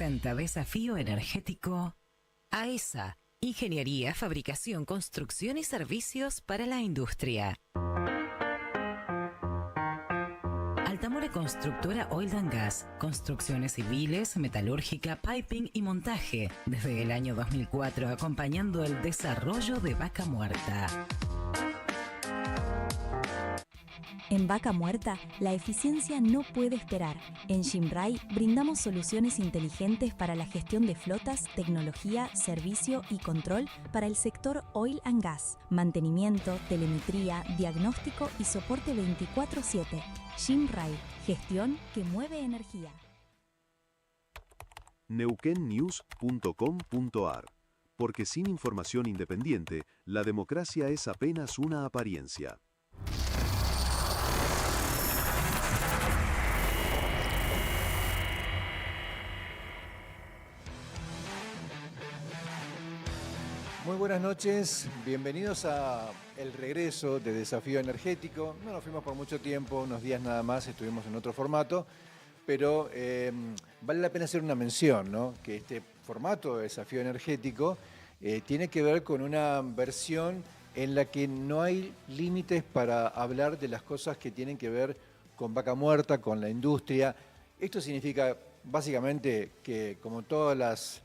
presenta Desafío Energético AESA, Ingeniería, Fabricación, Construcción y Servicios para la Industria. Altamore Constructora Oil and Gas, construcciones civiles, metalúrgica, piping y montaje, desde el año 2004 acompañando el desarrollo de Vaca Muerta. En Vaca Muerta, la eficiencia no puede esperar. En Jimray brindamos soluciones inteligentes para la gestión de flotas, tecnología, servicio y control para el sector oil and gas, mantenimiento, telemetría, diagnóstico y soporte 24/7. Jimray, gestión que mueve energía. neuquennews.com.ar. Porque sin información independiente, la democracia es apenas una apariencia. Muy buenas noches, bienvenidos a el regreso de Desafío Energético. No nos fuimos por mucho tiempo, unos días nada más, estuvimos en otro formato, pero vale la pena hacer una mención, ¿no? Que este formato de Desafío Energético tiene que ver con una versión en la que no hay límites para hablar de las cosas que tienen que ver con Vaca Muerta, con la industria. Esto significa básicamente que, como todos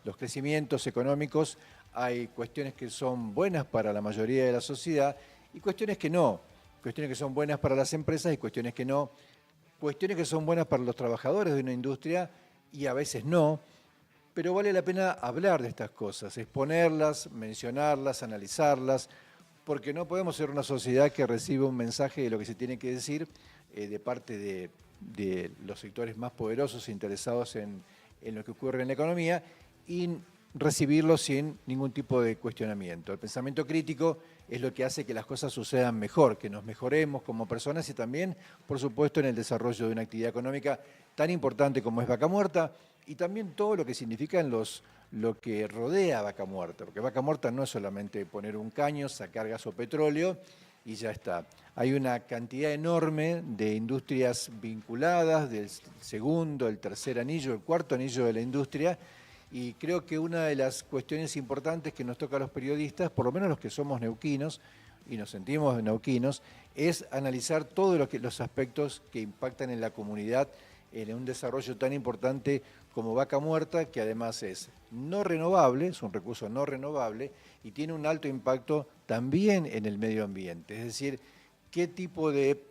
los crecimientos económicos, hay cuestiones que son buenas para la mayoría de la sociedad y cuestiones que no. Cuestiones que son buenas para las empresas y cuestiones que no. Cuestiones que son buenas para los trabajadores de una industria y a veces no. Pero vale la pena hablar de estas cosas, exponerlas, mencionarlas, analizarlas, porque no podemos ser una sociedad que recibe un mensaje de lo que se tiene que decir de parte de los sectores más poderosos e interesados en lo que ocurre en la economía y recibirlo sin ningún tipo de cuestionamiento. El pensamiento crítico es lo que hace que las cosas sucedan mejor, que nos mejoremos como personas y también, por supuesto, en el desarrollo de una actividad económica tan importante como es Vaca Muerta y también todo lo que significa lo que rodea a Vaca Muerta, porque Vaca Muerta no es solamente poner un caño, sacar gas o petróleo y ya está. Hay una cantidad enorme de industrias vinculadas, del segundo, el tercer anillo, el cuarto anillo de la industria. Y creo que una de las cuestiones importantes que nos toca a los periodistas, por lo menos los que somos neuquinos y nos sentimos neuquinos, es analizar todos los aspectos que impactan en la comunidad en un desarrollo tan importante como Vaca Muerta, que además es no renovable, es un recurso no renovable y tiene un alto impacto también en el medio ambiente. Es decir, qué tipo de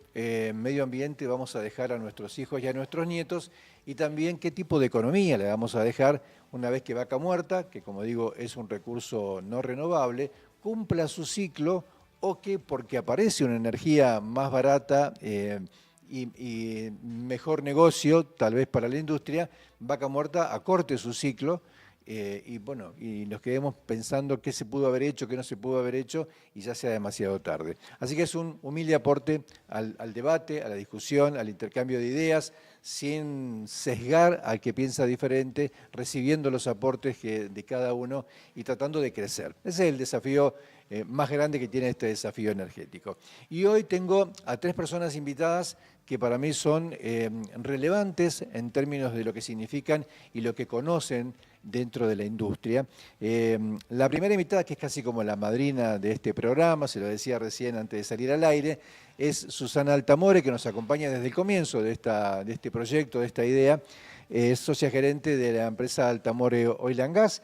medio ambiente vamos a dejar a nuestros hijos y a nuestros nietos y también qué tipo de economía le vamos a dejar una vez que Vaca Muerta, que como digo es un recurso no renovable, cumpla su ciclo o que porque aparece una energía más barata y mejor negocio tal vez para la industria, Vaca Muerta acorte su ciclo y nos quedemos pensando qué se pudo haber hecho, qué no se pudo haber hecho y ya sea demasiado tarde. Así que es un humilde aporte al debate, a la discusión, al intercambio de ideas, sin sesgar al que piensa diferente, recibiendo los aportes de cada uno y tratando de crecer. Ese es el desafío más grande que tiene este desafío energético. Y hoy tengo a 3 personas invitadas que para mí son relevantes en términos de lo que significan y lo que conocen dentro de la industria. La primera invitada, que es casi como la madrina de este programa, se lo decía recién antes de salir al aire, es Susana Altamore, que nos acompaña desde el comienzo de este proyecto, de esta idea. Es socia gerente de la empresa Altamore Oil and Gas,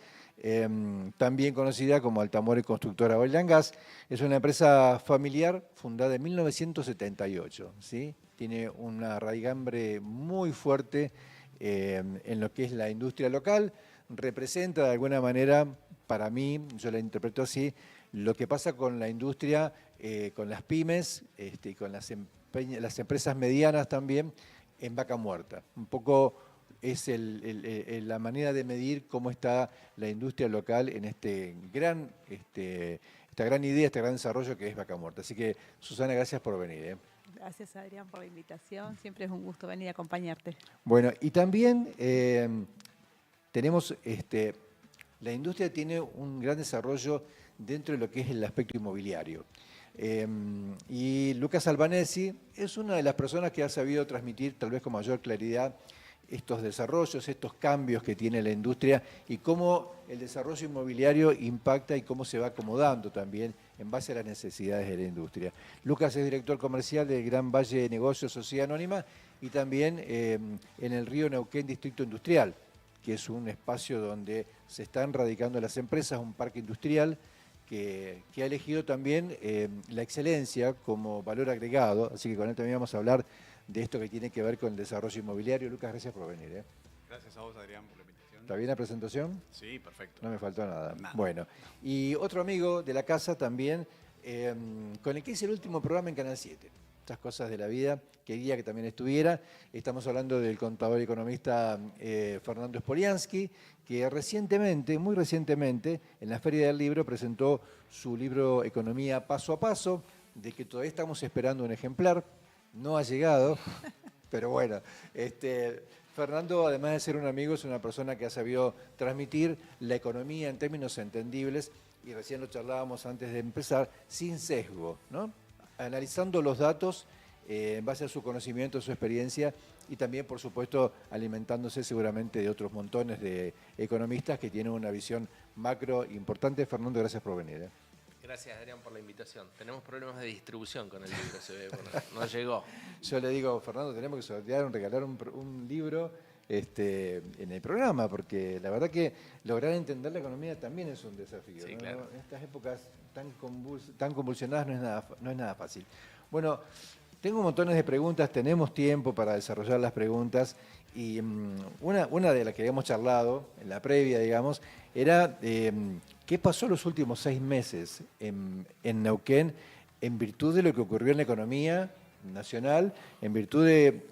también conocida como Altamore Constructora Oil and Gas. Es una empresa familiar fundada en 1978, ¿sí? Tiene una raigambre muy fuerte en lo que es la industria local. Representa de alguna manera, para mí, yo la interpreto así, lo que pasa con la industria, con las pymes y con las empresas medianas también en Vaca Muerta. Un poco es la manera de medir cómo está la industria local en esta gran idea, este gran desarrollo que es Vaca Muerta. Así que, Susana, gracias por venir. Gracias, Adrián, por la invitación. Siempre es un gusto venir a acompañarte. Bueno, y también tenemos, la industria tiene un gran desarrollo dentro de lo que es el aspecto inmobiliario. Y Lucas Albanesi es una de las personas que ha sabido transmitir, tal vez con mayor claridad, estos desarrollos, estos cambios que tiene la industria y cómo el desarrollo inmobiliario impacta y cómo se va acomodando también en base a las necesidades de la industria. Lucas es director comercial del Gran Valle de Negocios Sociedad Anónima y también en el Río Neuquén Distrito Industrial, que es un espacio donde se están radicando las empresas, un parque industrial que ha elegido también la excelencia como valor agregado, así que con él también vamos a hablar de esto que tiene que ver con el desarrollo inmobiliario. Lucas, gracias por venir. Gracias a vos, Adrián, por la invitación. ¿Está bien la presentación? Sí, perfecto. No me faltó nada. Bueno, y otro amigo de la casa también, con el que hice el último programa en Canal 7. Estas cosas de la vida, quería que también estuviera. Estamos hablando del contador y economista Fernando Spoliansky, que recientemente, muy recientemente, en la Feria del Libro presentó su libro Economía Paso a Paso, de que todavía estamos esperando un ejemplar. No ha llegado, pero bueno, Fernando, además de ser un amigo, es una persona que ha sabido transmitir la economía en términos entendibles, y recién lo charlábamos antes de empezar, sin sesgo, ¿no? Analizando los datos en base a su conocimiento, su experiencia, y también, por supuesto, alimentándose seguramente de otros montones de economistas que tienen una visión macro importante. Fernando, gracias por venir. Gracias, Adrián, por la invitación. Tenemos problemas de distribución con el libro, se ve, no llegó. Yo le digo, Fernando, tenemos que sortear, regalar un libro en el programa, porque la verdad que lograr entender la economía también es un desafío. Sí, ¿no? claro. En estas épocas tan convulsionadas no es nada fácil. Bueno, tengo montones de preguntas, tenemos tiempo para desarrollar las preguntas, y una de las que habíamos charlado en la previa, digamos, era qué pasó los últimos 6 meses en Neuquén en virtud de lo que ocurrió en la economía nacional, en virtud de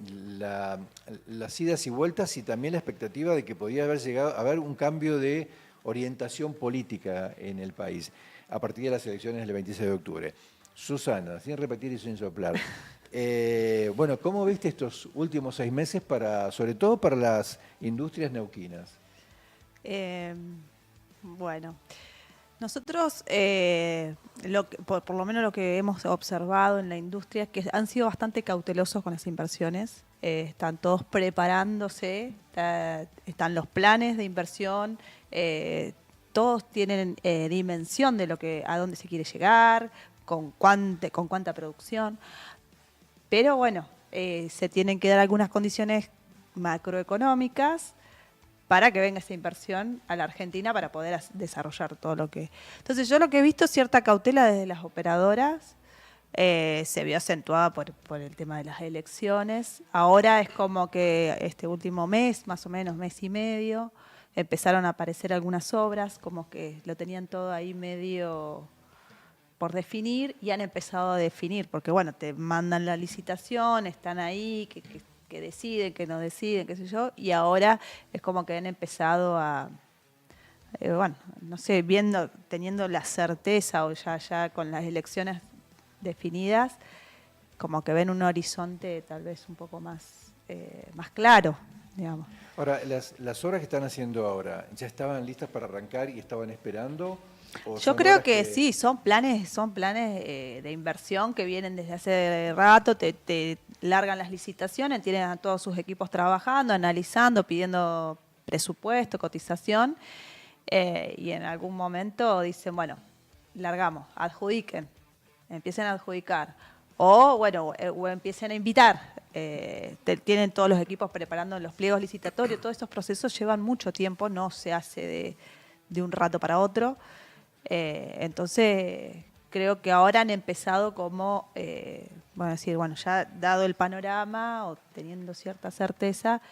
las idas y vueltas y también la expectativa de que podía haber llegado a haber un cambio de orientación política en el país a partir de las elecciones del 26 de octubre. Susana, sin repetir y sin soplar, bueno, ¿cómo viste estos últimos 6 meses, sobre todo para las industrias neuquinas? Bueno, nosotros, por lo menos lo que hemos observado en la industria, es que han sido bastante cautelosos con las inversiones. Están todos preparándose, están los planes de inversión, todos tienen dimensión de a dónde se quiere llegar, con cuánta producción. Pero bueno, se tienen que dar algunas condiciones macroeconómicas para que venga esa inversión a la Argentina para poder desarrollar todo lo que... Entonces yo lo que he visto es cierta cautela desde las operadoras, se vio acentuada por el tema de las elecciones. Ahora es como que este último mes, más o menos mes y medio, empezaron a aparecer algunas obras, como que lo tenían todo ahí medio por definir y han empezado a definir, porque bueno, te mandan la licitación, están ahí, que deciden, que no deciden, qué sé yo, y ahora es como que han empezado a, bueno, no sé, teniendo la certeza o ya con las elecciones definidas, como que ven un horizonte tal vez un poco más claro, digamos. Ahora, las obras que están haciendo ahora, ¿ya estaban listas para arrancar y estaban esperando? Yo creo que sí, son planes de inversión que vienen desde hace rato, te largan las licitaciones, tienen a todos sus equipos trabajando, analizando, pidiendo presupuesto, cotización, y en algún momento dicen, bueno, largamos, adjudiquen, empiecen a adjudicar, o bueno, o empiecen a invitar. Tienen todos los equipos preparando los pliegos licitatorios, todos estos procesos llevan mucho tiempo, no se hace de un rato para otro. Entonces creo que ahora han empezado como, decir, bueno, ya dado el panorama o teniendo cierta certeza,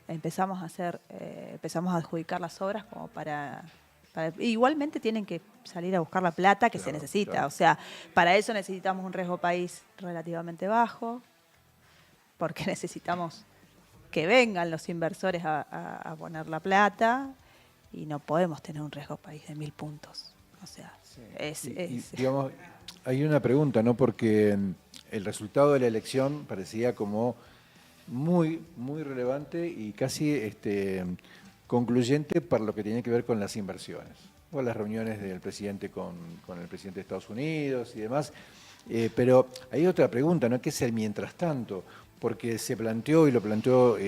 empezamos a adjudicar las obras como igualmente tienen que salir a buscar la plata que se necesita. Claro. O sea, para eso necesitamos un riesgo país relativamente bajo, porque necesitamos que vengan los inversores a poner la plata, y no podemos tener un riesgo país de 1000 puntos. O sea, sí. Digamos, hay una pregunta, ¿no? Porque el resultado de la elección parecía como muy, muy relevante y casi concluyente para lo que tiene que ver con las inversiones, o las reuniones del presidente con el presidente de Estados Unidos y demás. Pero hay otra pregunta, ¿no? ¿Qué es el mientras tanto? porque se planteó, y lo planteó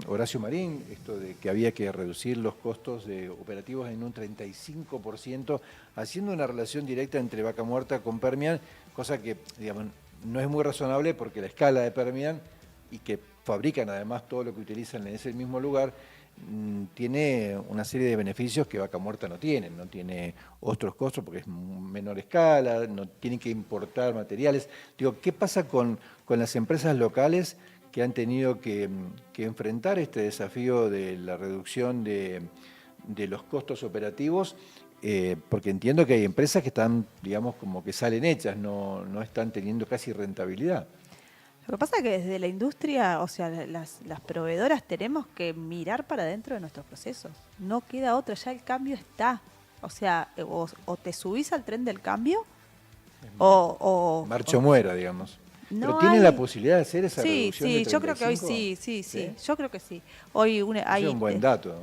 Horacio Marín, esto de que había que reducir los costos operativos en un 35%, haciendo una relación directa entre Vaca Muerta con Permian, cosa que, digamos, no es muy razonable porque la escala de Permian, y que fabrican además todo lo que utilizan en ese mismo lugar, tiene una serie de beneficios que Vaca Muerta no tiene otros costos porque es menor escala, no tienen que importar materiales. Digo, ¿qué pasa con las empresas locales que han tenido que enfrentar este desafío de la reducción de los costos operativos? Porque entiendo que hay empresas que están, digamos, como que salen hechas, no están teniendo casi rentabilidad. Lo que pasa es que desde la industria, o sea, las proveedoras tenemos que mirar para dentro de nuestros procesos. No queda otra, ya el cambio está. O sea, o te subís al tren del cambio, o Marcha o muera, digamos. No Pero tienen hay... la posibilidad de hacer esa reducción Sí, de yo creo que hoy 35? sí, yo creo que sí. Hoy hay... Es un buen dato.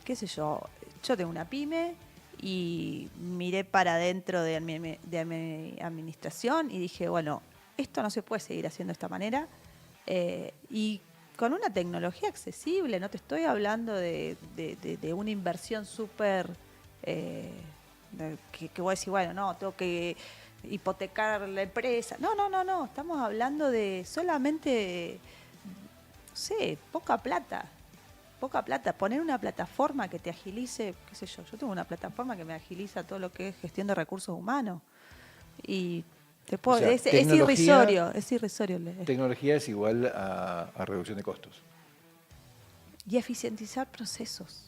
Qué sé yo tengo una pyme y miré para dentro de mi administración y dije, bueno, esto no se puede seguir haciendo de esta manera, y con una tecnología accesible, no te estoy hablando de una inversión súper, que voy a decir, bueno, no, tengo que hipotecar la empresa. No, estamos hablando de solamente, no sé, poca plata, poner una plataforma que te agilice, qué sé yo tengo una plataforma que me agiliza todo lo que es gestión de recursos humanos, y O sea, es irrisorio. Tecnología es igual a reducción de costos. Y eficientizar procesos.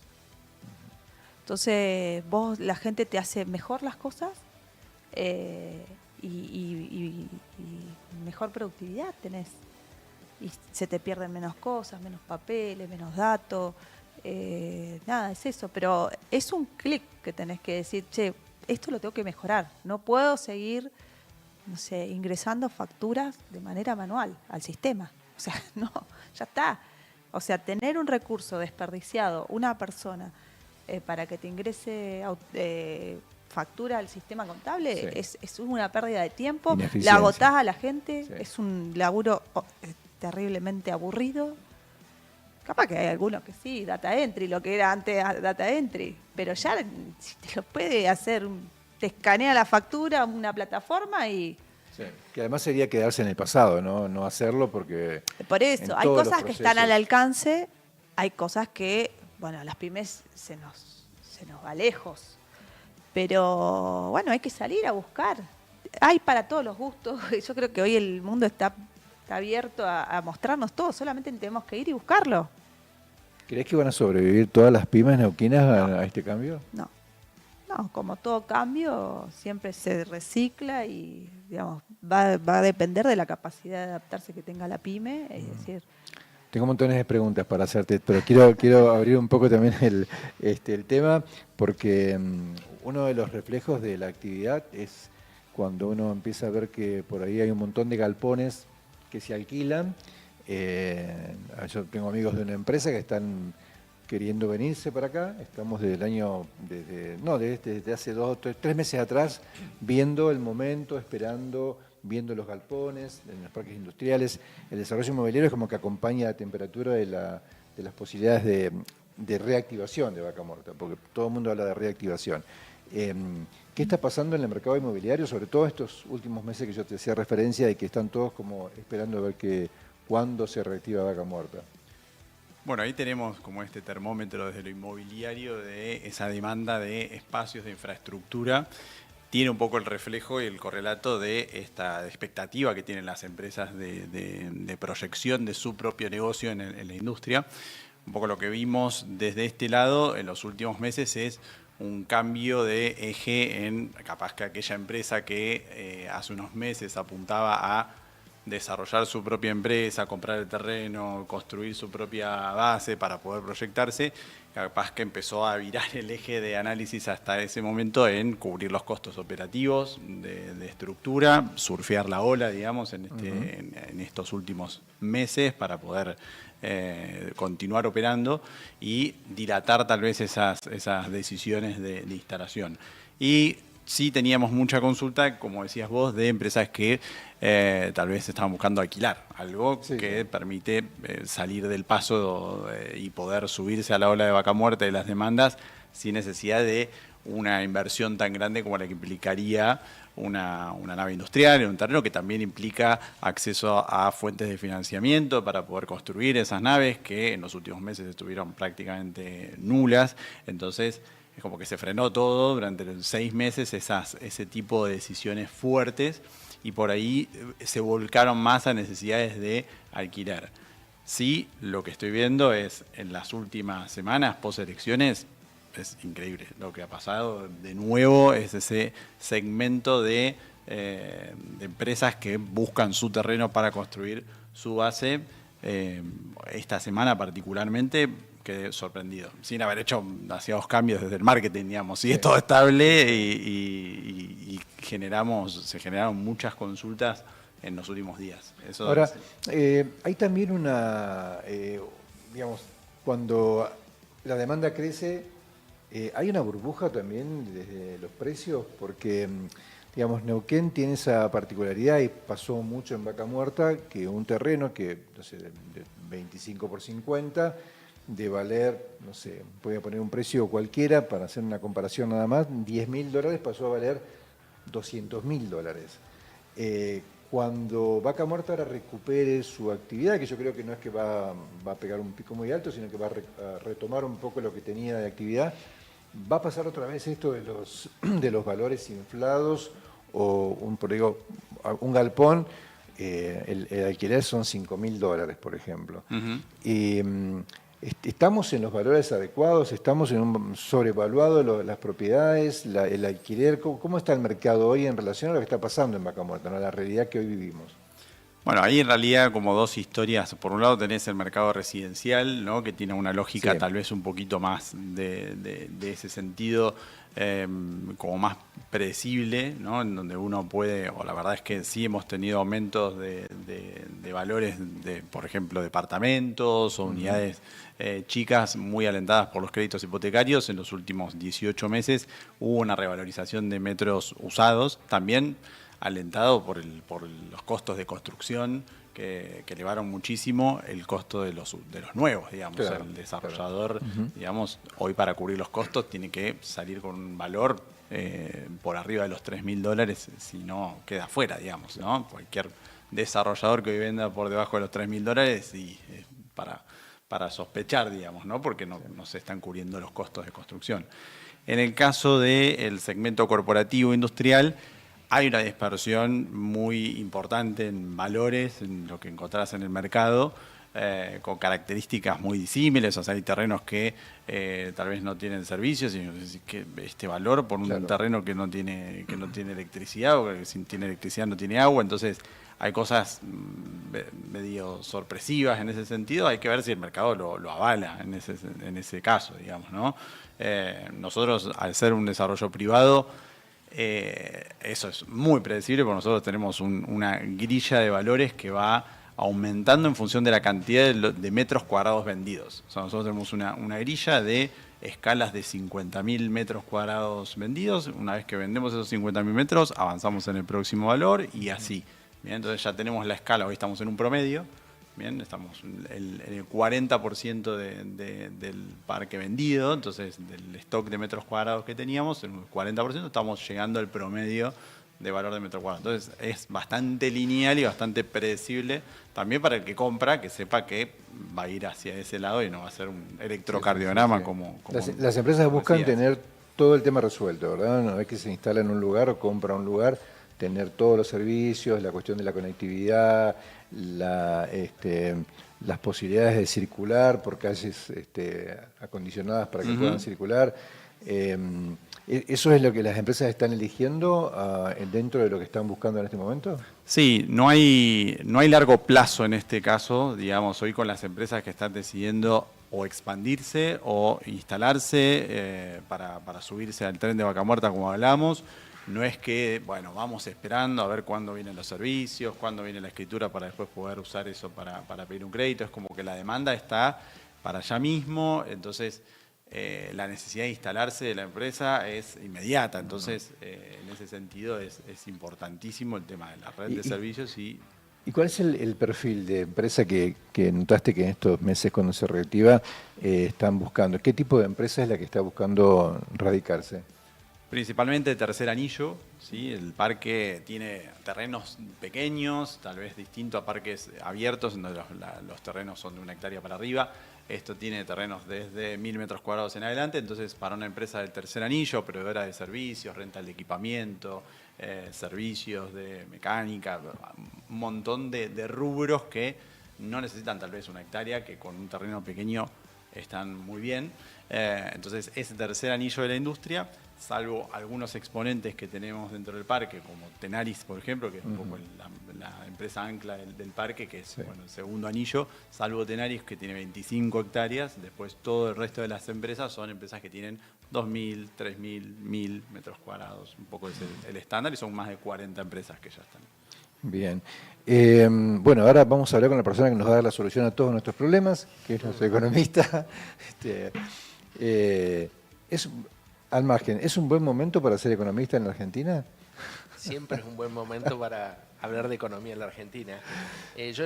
Entonces, la gente te hace mejor las cosas, y mejor productividad tenés. Y se te pierden menos cosas, menos papeles, menos datos. Nada, es eso. Pero es un clic que tenés que decir, che, esto lo tengo que mejorar. No puedo seguir, no sé, ingresando facturas de manera manual al sistema. O sea, no, ya está. O sea, tener un recurso desperdiciado, una persona, para que te ingrese factura al sistema contable, es una pérdida de tiempo, la agotás a la gente, es un laburo terriblemente aburrido. Capaz que hay algunos que sí, data entry, lo que era antes data entry, pero ya si te lo puede hacer, te escanea la factura, una plataforma y... Sí, que además sería quedarse en el pasado, no hacerlo porque... Por eso, hay cosas que están al alcance, hay cosas que, bueno, a las pymes se nos va lejos, pero bueno, hay que salir a buscar. Hay para todos los gustos, yo creo que hoy el mundo está abierto a mostrarnos todo, solamente tenemos que ir y buscarlo. ¿Crees que van a sobrevivir todas las pymes neuquinas a este cambio? No, como todo cambio siempre se recicla y, digamos, va a depender de la capacidad de adaptarse que tenga la pyme, es decir... Tengo montones de preguntas para hacerte, pero quiero abrir un poco también el tema, porque uno de los reflejos de la actividad es cuando uno empieza a ver que por ahí hay un montón de galpones que se alquilan. Yo tengo amigos de una empresa que están queriendo venirse para acá. Estamos desde hace 3 meses atrás, viendo el momento, esperando, viendo los galpones en los parques industriales. El desarrollo inmobiliario es como que acompaña la temperatura de las posibilidades de reactivación de Vaca Muerta, porque todo el mundo habla de reactivación. ¿Qué está pasando en el mercado inmobiliario, sobre todo estos últimos meses que yo te hacía referencia de que están todos como esperando a ver cuándo se reactiva Vaca Muerta? Bueno, ahí tenemos como este termómetro desde lo inmobiliario de esa demanda de espacios de infraestructura. Tiene un poco el reflejo y el correlato de esta expectativa que tienen las empresas de proyección de su propio negocio en la industria. Un poco lo que vimos desde este lado en los últimos meses es un cambio de eje en capaz que aquella empresa que hace unos meses apuntaba a desarrollar su propia empresa, comprar el terreno, construir su propia base para poder proyectarse, capaz que empezó a virar el eje de análisis hasta ese momento en cubrir los costos operativos de estructura, surfear la ola, digamos, en estos últimos meses para poder continuar operando y dilatar tal vez esas decisiones de instalación. Y sí teníamos mucha consulta, como decías vos, de empresas que tal vez estaban buscando alquilar, algo que permite salir del paso y poder subirse a la ola de vaca muerta de las demandas sin necesidad de una inversión tan grande como la que implicaría una nave industrial en un terreno, que también implica acceso a fuentes de financiamiento para poder construir esas naves que en los últimos meses estuvieron prácticamente nulas. Entonces es como que se frenó todo durante los 6 meses ese tipo de decisiones fuertes, y por ahí se volcaron más a necesidades de alquiler. Sí, lo que estoy viendo es en las últimas semanas, post elecciones, es increíble lo que ha pasado. De nuevo es ese segmento de empresas que buscan su terreno para construir su base. Esta semana particularmente quedé sorprendido, sin haber hecho demasiados cambios desde el marketing, digamos. Sí, es todo estable y se generaron muchas consultas en los últimos días. Eso ahora, hay también digamos, cuando la demanda crece, hay una burbuja también desde los precios, porque, digamos, Neuquén tiene esa particularidad y pasó mucho en Vaca Muerta, que un terreno que, no sé, de 25 por 50, de valer, no sé, voy a poner un precio cualquiera para hacer una comparación nada más, $10.000 pasó a valer $200.000. Cuando Vaca Muerta ahora recupere su actividad, que yo creo que no es que va a pegar un pico muy alto, sino que va a retomar un poco lo que tenía de actividad, ¿va a pasar otra vez esto de los valores inflados? O un galpón, el alquiler son $5.000, por ejemplo. ¿Estamos en los valores adecuados? ¿Estamos en un sobrevaluado las propiedades, el alquiler? ¿Cómo está el mercado hoy en relación a lo que está pasando en Vaca Muerta, ¿no? La realidad que hoy vivimos? Bueno, ahí en realidad como dos historias. Por un lado tenés el mercado residencial, ¿no?, que tiene una lógica tal vez un poquito más de ese sentido, como más predecible, ¿no?, en donde uno puede, o la verdad es que sí hemos tenido aumentos de valores de, por ejemplo, departamentos o unidades chicas muy alentadas por los créditos hipotecarios. En los últimos 18 meses hubo una revalorización de metros usados, también alentado por los costos de construcción que elevaron muchísimo el costo de los nuevos, digamos. Claro, el desarrollador, digamos, hoy para cubrir los costos tiene que salir con un valor por arriba de los $3.000, si no queda fuera, digamos, ¿no? Cualquier desarrollador que hoy venda por debajo de los $3.000 y para sospechar, digamos, ¿no?, porque no se están cubriendo los costos de construcción. En el caso del segmento corporativo industrial, hay una dispersión muy importante en valores, en lo que encontrás en el mercado, con características muy disímiles. O sea, hay terrenos que tal vez no tienen servicios, y que este valor por un terreno que no tiene electricidad, o que si tiene electricidad no tiene agua. Entonces hay cosas medio sorpresivas en ese sentido. Hay que ver si el mercado lo avala en ese caso, digamos, ¿no? Nosotros, al ser un desarrollo privado, eso es muy predecible, porque nosotros tenemos una grilla de valores que va aumentando en función de la cantidad de metros cuadrados vendidos. O sea, nosotros tenemos una grilla de escalas de 50.000 metros cuadrados vendidos. Una vez que vendemos esos 50.000 metros, avanzamos en el próximo valor y así. Bien, entonces ya tenemos la escala. Hoy estamos en un promedio. Bien, estamos en el 40% del parque vendido. Entonces, del stock de metros cuadrados que teníamos, en el 40% estamos llegando al promedio de valor de metro cuadrado. Entonces, es bastante lineal y bastante predecible también para el que compra, que sepa que va a ir hacia ese lado y no va a ser un electrocardiograma como las empresas buscan tener todo el tema resuelto, ¿verdad? Una vez que se instala en un lugar o compra un lugar, tener todos los servicios, la cuestión de la conectividad, las posibilidades de circular por calles acondicionadas para que puedan circular. ¿Eso es lo que las empresas están eligiendo dentro de lo que están buscando en este momento? Sí, no hay largo plazo en este caso. Digamos, hoy con las empresas que están decidiendo o expandirse o instalarse para subirse al tren de Vaca Muerta, como hablamos. No es que, bueno, vamos esperando a ver cuándo vienen los servicios, cuándo viene la escritura para después poder usar eso para pedir un crédito. Es como que la demanda está para allá mismo. Entonces, la necesidad de instalarse de la empresa es inmediata. Entonces, en ese sentido es importantísimo el tema de la red de servicios. ¿Y cuál es el perfil de empresa que notaste que en estos meses cuando se reactiva están buscando? ¿Qué tipo de empresa es la que está buscando radicarse? Principalmente tercer anillo, ¿sí? El parque tiene terrenos pequeños, tal vez distinto a parques abiertos, donde los terrenos son de 1 hectárea para arriba. Esto tiene terrenos desde 1000 metros cuadrados en adelante, entonces para una empresa del tercer anillo, proveedora de servicios, rental de equipamiento, servicios de mecánica, un montón de rubros que no necesitan tal vez 1 hectárea, que con un terreno pequeño están muy bien. Entonces ese tercer anillo de la industria, salvo algunos exponentes que tenemos dentro del parque, como Tenaris, por ejemplo, que es un poco la empresa ancla del parque, que es el segundo anillo, salvo Tenaris, que tiene 25 hectáreas, después todo el resto de las empresas son empresas que tienen 2.000, 3.000, 1.000 metros cuadrados, un poco es el estándar, y son más de 40 empresas que ya están. Bien. Bueno, ahora vamos a hablar con la persona que nos va a dar la solución a todos nuestros problemas, que es nuestro economista. Al margen, ¿es un buen momento para ser economista en la Argentina? Siempre es un buen momento para hablar de economía en la Argentina. Yo,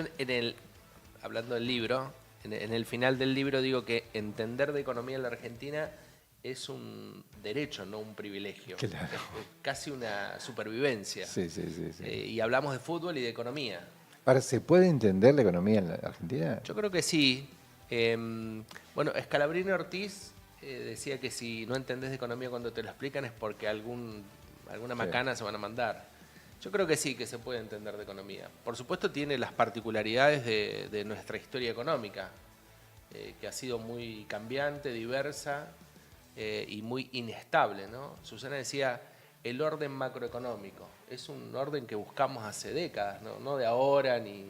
hablando del libro, en el final del libro digo que entender de economía en la Argentina es un derecho, no un privilegio. Claro. Es casi una supervivencia. Sí. Y hablamos de fútbol y de economía. Ahora, ¿se puede entender la economía en la Argentina? Yo creo que sí. Bueno, Scalabrini Ortiz decía que si no entendés de economía cuando te lo explican es porque alguna macana se van a mandar. Yo creo que sí, que se puede entender de economía. Por supuesto tiene las particularidades de nuestra historia económica, que ha sido muy cambiante, diversa y muy inestable, ¿no? Susana decía, el orden macroeconómico. Es un orden que buscamos hace décadas, no de ahora ni...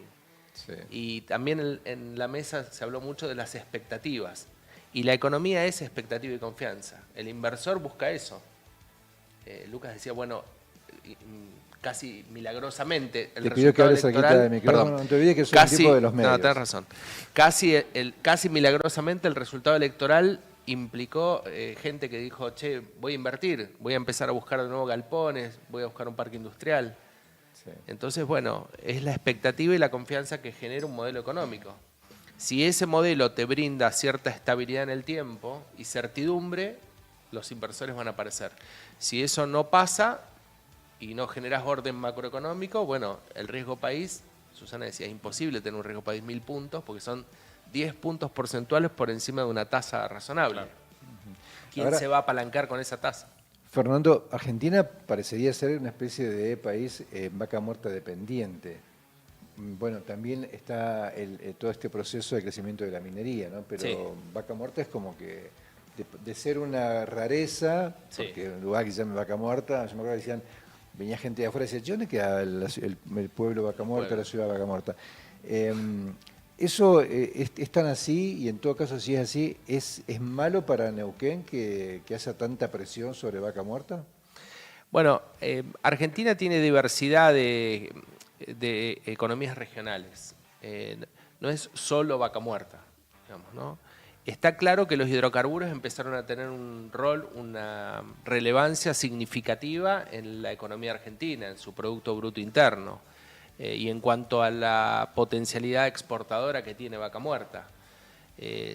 Sí. Y también en la mesa se habló mucho de las expectativas. Y la economía es expectativa y confianza. El inversor busca eso. Lucas decía, bueno, casi milagrosamente el resultado electoral... No te olvides que soy un tipo de los medios. No, tenés razón. Casi milagrosamente el resultado electoral implicó gente que dijo, che, voy a invertir, voy a empezar a buscar de nuevo galpones, voy a buscar un parque industrial. Sí. Entonces, bueno, es la expectativa y la confianza que genera un modelo económico. Si ese modelo te brinda cierta estabilidad en el tiempo y certidumbre, los inversores van a aparecer. Si eso no pasa y no generas orden macroeconómico, bueno, el riesgo país, Susana decía, es imposible tener un riesgo país 1000 puntos porque son 10 puntos porcentuales por encima de una tasa razonable. Claro. ¿Quién se va a apalancar con esa tasa? Fernando, Argentina parecería ser una especie de país vaca muerta dependiente. Bueno, también está todo este proceso de crecimiento de la minería, ¿no? Pero sí. Vaca muerta es como que de ser una rareza, porque en un lugar que se llama Vaca Muerta, yo me acuerdo que decían, venía gente de afuera y decía, ¿dónde queda el pueblo Vaca Muerta, la ciudad Vaca Muerta? ¿Eso es tan así? Y en todo caso, si es así, ¿es malo para Neuquén que haya tanta presión sobre Vaca Muerta? Bueno, Argentina tiene diversidad de economías regionales. No es solo Vaca Muerta, digamos, ¿no? Está claro que los hidrocarburos empezaron a tener un rol, una relevancia significativa en la economía argentina, en su Producto Bruto Interno, y en cuanto a la potencialidad exportadora que tiene Vaca Muerta.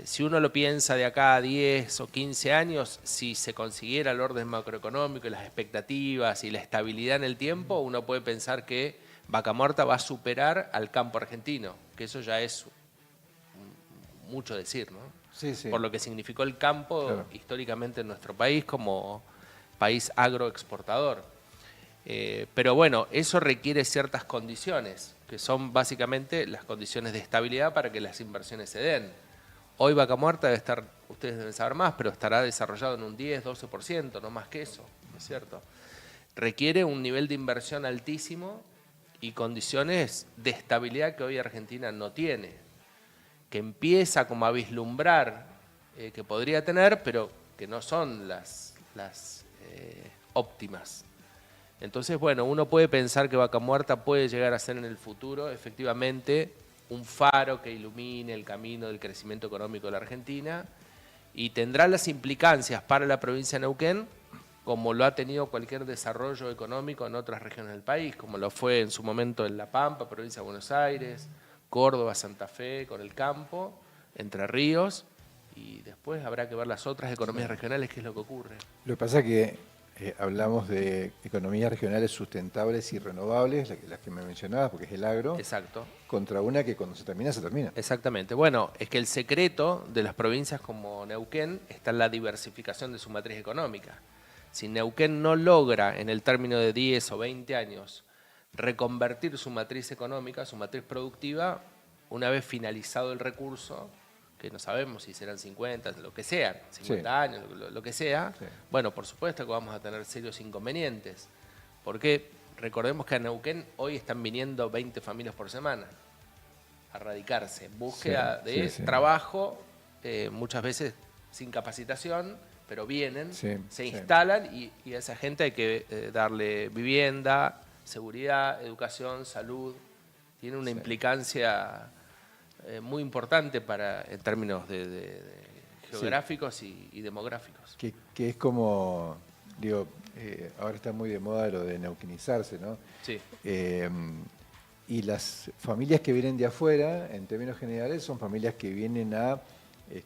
Si uno lo piensa de acá a 10 o 15 años, si se consiguiera el orden macroeconómico y las expectativas y la estabilidad en el tiempo, uno puede pensar que Vaca Muerta va a superar al campo argentino, que eso ya es mucho decir, ¿no? Sí, sí. Por lo que significó el campo claro. Históricamente en nuestro país como país agroexportador. Pero bueno, eso requiere ciertas condiciones, que son básicamente las condiciones de estabilidad para que las inversiones se den. Hoy Vaca Muerta debe estar, ustedes deben saber más, pero estará desarrollado en un 10, 12%, no más que eso, ¿no es cierto? Requiere un nivel de inversión altísimo y condiciones de estabilidad que hoy Argentina no tiene, que empieza como a vislumbrar que podría tener, pero que no son las óptimas. Entonces, bueno, uno puede pensar que Vaca Muerta puede llegar a ser en el futuro, efectivamente, un faro que ilumine el camino del crecimiento económico de la Argentina y tendrá las implicancias para la provincia de Neuquén como lo ha tenido cualquier desarrollo económico en otras regiones del país, como lo fue en su momento en La Pampa, provincia de Buenos Aires, Córdoba, Santa Fe, con el campo, Entre Ríos, y después habrá que ver las otras economías regionales qué es lo que ocurre. Lo que pasa es que hablamos de economías regionales sustentables y renovables, las que me mencionabas, porque es el agro, Exacto. contra una que cuando se termina, se termina. Exactamente. Bueno, es que el secreto de las provincias como Neuquén está en la diversificación de su matriz económica. Si Neuquén no logra en el término de 10 o 20 años reconvertir su matriz económica, su matriz productiva, una vez finalizado el recurso, que no sabemos si serán 50, lo que sea, 50 años, lo que sea, bueno, por supuesto que vamos a tener serios inconvenientes, porque recordemos que a Neuquén hoy están viniendo 20 familias por semana a radicarse, en búsqueda de trabajo, muchas veces sin capacitación, pero vienen, se instalan y a esa gente hay que darle vivienda, seguridad, educación, salud, tiene una implicancia muy importante en términos de geográficos y demográficos. Que es como, digo, ahora está muy de moda lo de neuquinizarse, ¿no? Sí. Y las familias que vienen de afuera, en términos generales, son familias que vienen a,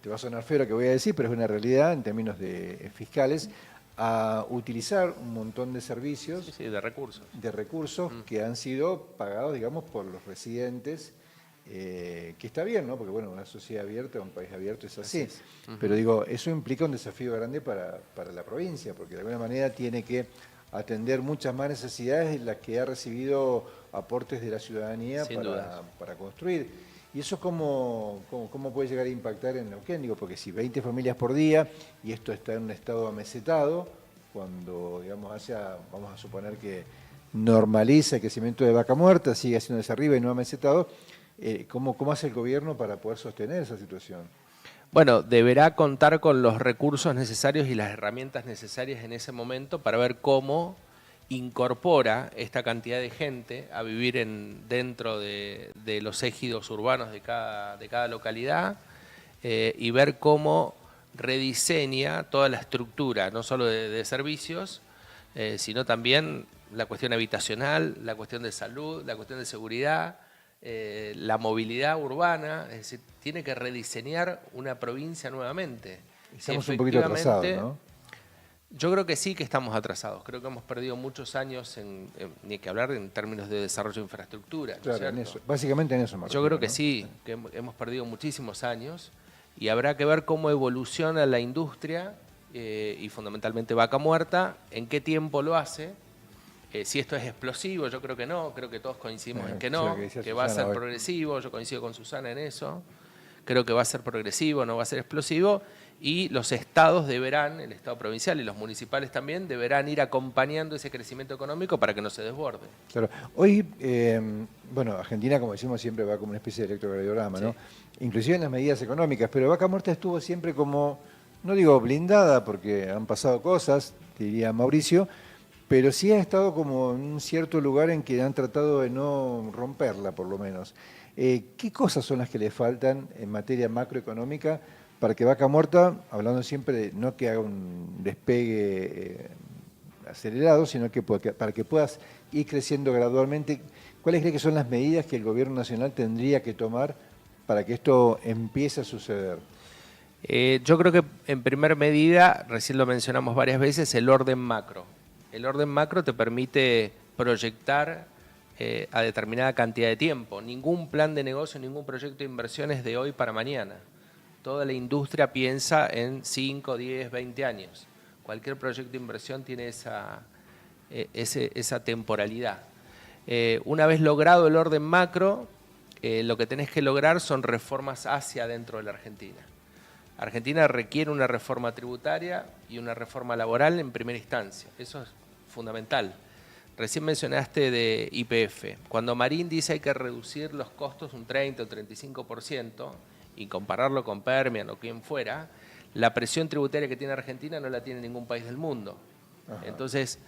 va a sonar feo lo que voy a decir, pero es una realidad en términos de fiscales, a utilizar un montón de servicios. De recursos. De recursos que han sido pagados, digamos, por los residentes. Que está bien, ¿no? Porque bueno, una sociedad abierta, un país abierto es así. Pero digo, eso implica un desafío grande para la provincia, porque de alguna manera tiene que atender muchas más necesidades de las que ha recibido aportes de la ciudadanía para construir. ¿Y eso cómo puede llegar a impactar en Neuquén? Digo, porque si 20 familias por día y esto está en un estado amesetado, cuando, digamos, vamos a suponer que normaliza el crecimiento de Vaca Muerta, sigue haciéndose arriba y no amesetado, ¿cómo hace el gobierno para poder sostener esa situación? Bueno, deberá contar con los recursos necesarios y las herramientas necesarias en ese momento para ver cómo incorpora esta cantidad de gente a vivir dentro de los ejidos urbanos de cada localidad y ver cómo rediseña toda la estructura, no solo de servicios, sino también la cuestión habitacional, la cuestión de salud, la cuestión de seguridad, la movilidad urbana, es decir, tiene que rediseñar una provincia nuevamente. Estamos un poquito atrasados, ¿no? Yo creo que sí que estamos atrasados. Creo que hemos perdido muchos años, ni que hablar en términos de desarrollo de infraestructura. Claro, en eso, básicamente en eso, Martín. Yo creo que sí, que hemos perdido muchísimos años y habrá que ver cómo evoluciona la industria y fundamentalmente Vaca Muerta, en qué tiempo lo hace. Si esto es explosivo, yo creo que no, creo que todos coincidimos en que no, que va a ser progresivo, yo coincido con Susana en eso, creo que va a ser progresivo, no va a ser explosivo, y los estados deberán, el estado provincial y los municipales también, deberán ir acompañando ese crecimiento económico para que no se desborde. Claro. Hoy, bueno, Argentina, como decimos, siempre va como una especie de electrocardiograma, ¿no? Inclusive en las medidas económicas, pero Vaca Muerta estuvo siempre como, no digo blindada, porque han pasado cosas, diría Mauricio, pero sí ha estado como en un cierto lugar en que han tratado de no romperla, por lo menos. ¿Qué cosas son las que le faltan en materia macroeconómica para que Vaca Muerta, hablando siempre de no que haga un despegue acelerado, sino que para que puedas ir creciendo gradualmente, ¿cuáles cree que son las medidas que el gobierno nacional tendría que tomar para que esto empiece a suceder? Yo creo que en primer medida, recién lo mencionamos varias veces, el orden macro. El orden macro te permite proyectar a determinada cantidad de tiempo. Ningún plan de negocio, ningún proyecto de inversión es de hoy para mañana. Toda la industria piensa en 5, 10, 20 años. Cualquier proyecto de inversión tiene esa temporalidad. Una vez logrado el orden macro, lo que tenés que lograr son reformas hacia dentro de la Argentina. Argentina requiere una reforma tributaria y una reforma laboral en primera instancia. Eso es fundamental. Recién mencionaste de YPF. Cuando Marín dice hay que reducir los costos un 30 o 35% y compararlo con Permian o quien fuera, la presión tributaria que tiene Argentina no la tiene ningún país del mundo. Ajá. Entonces,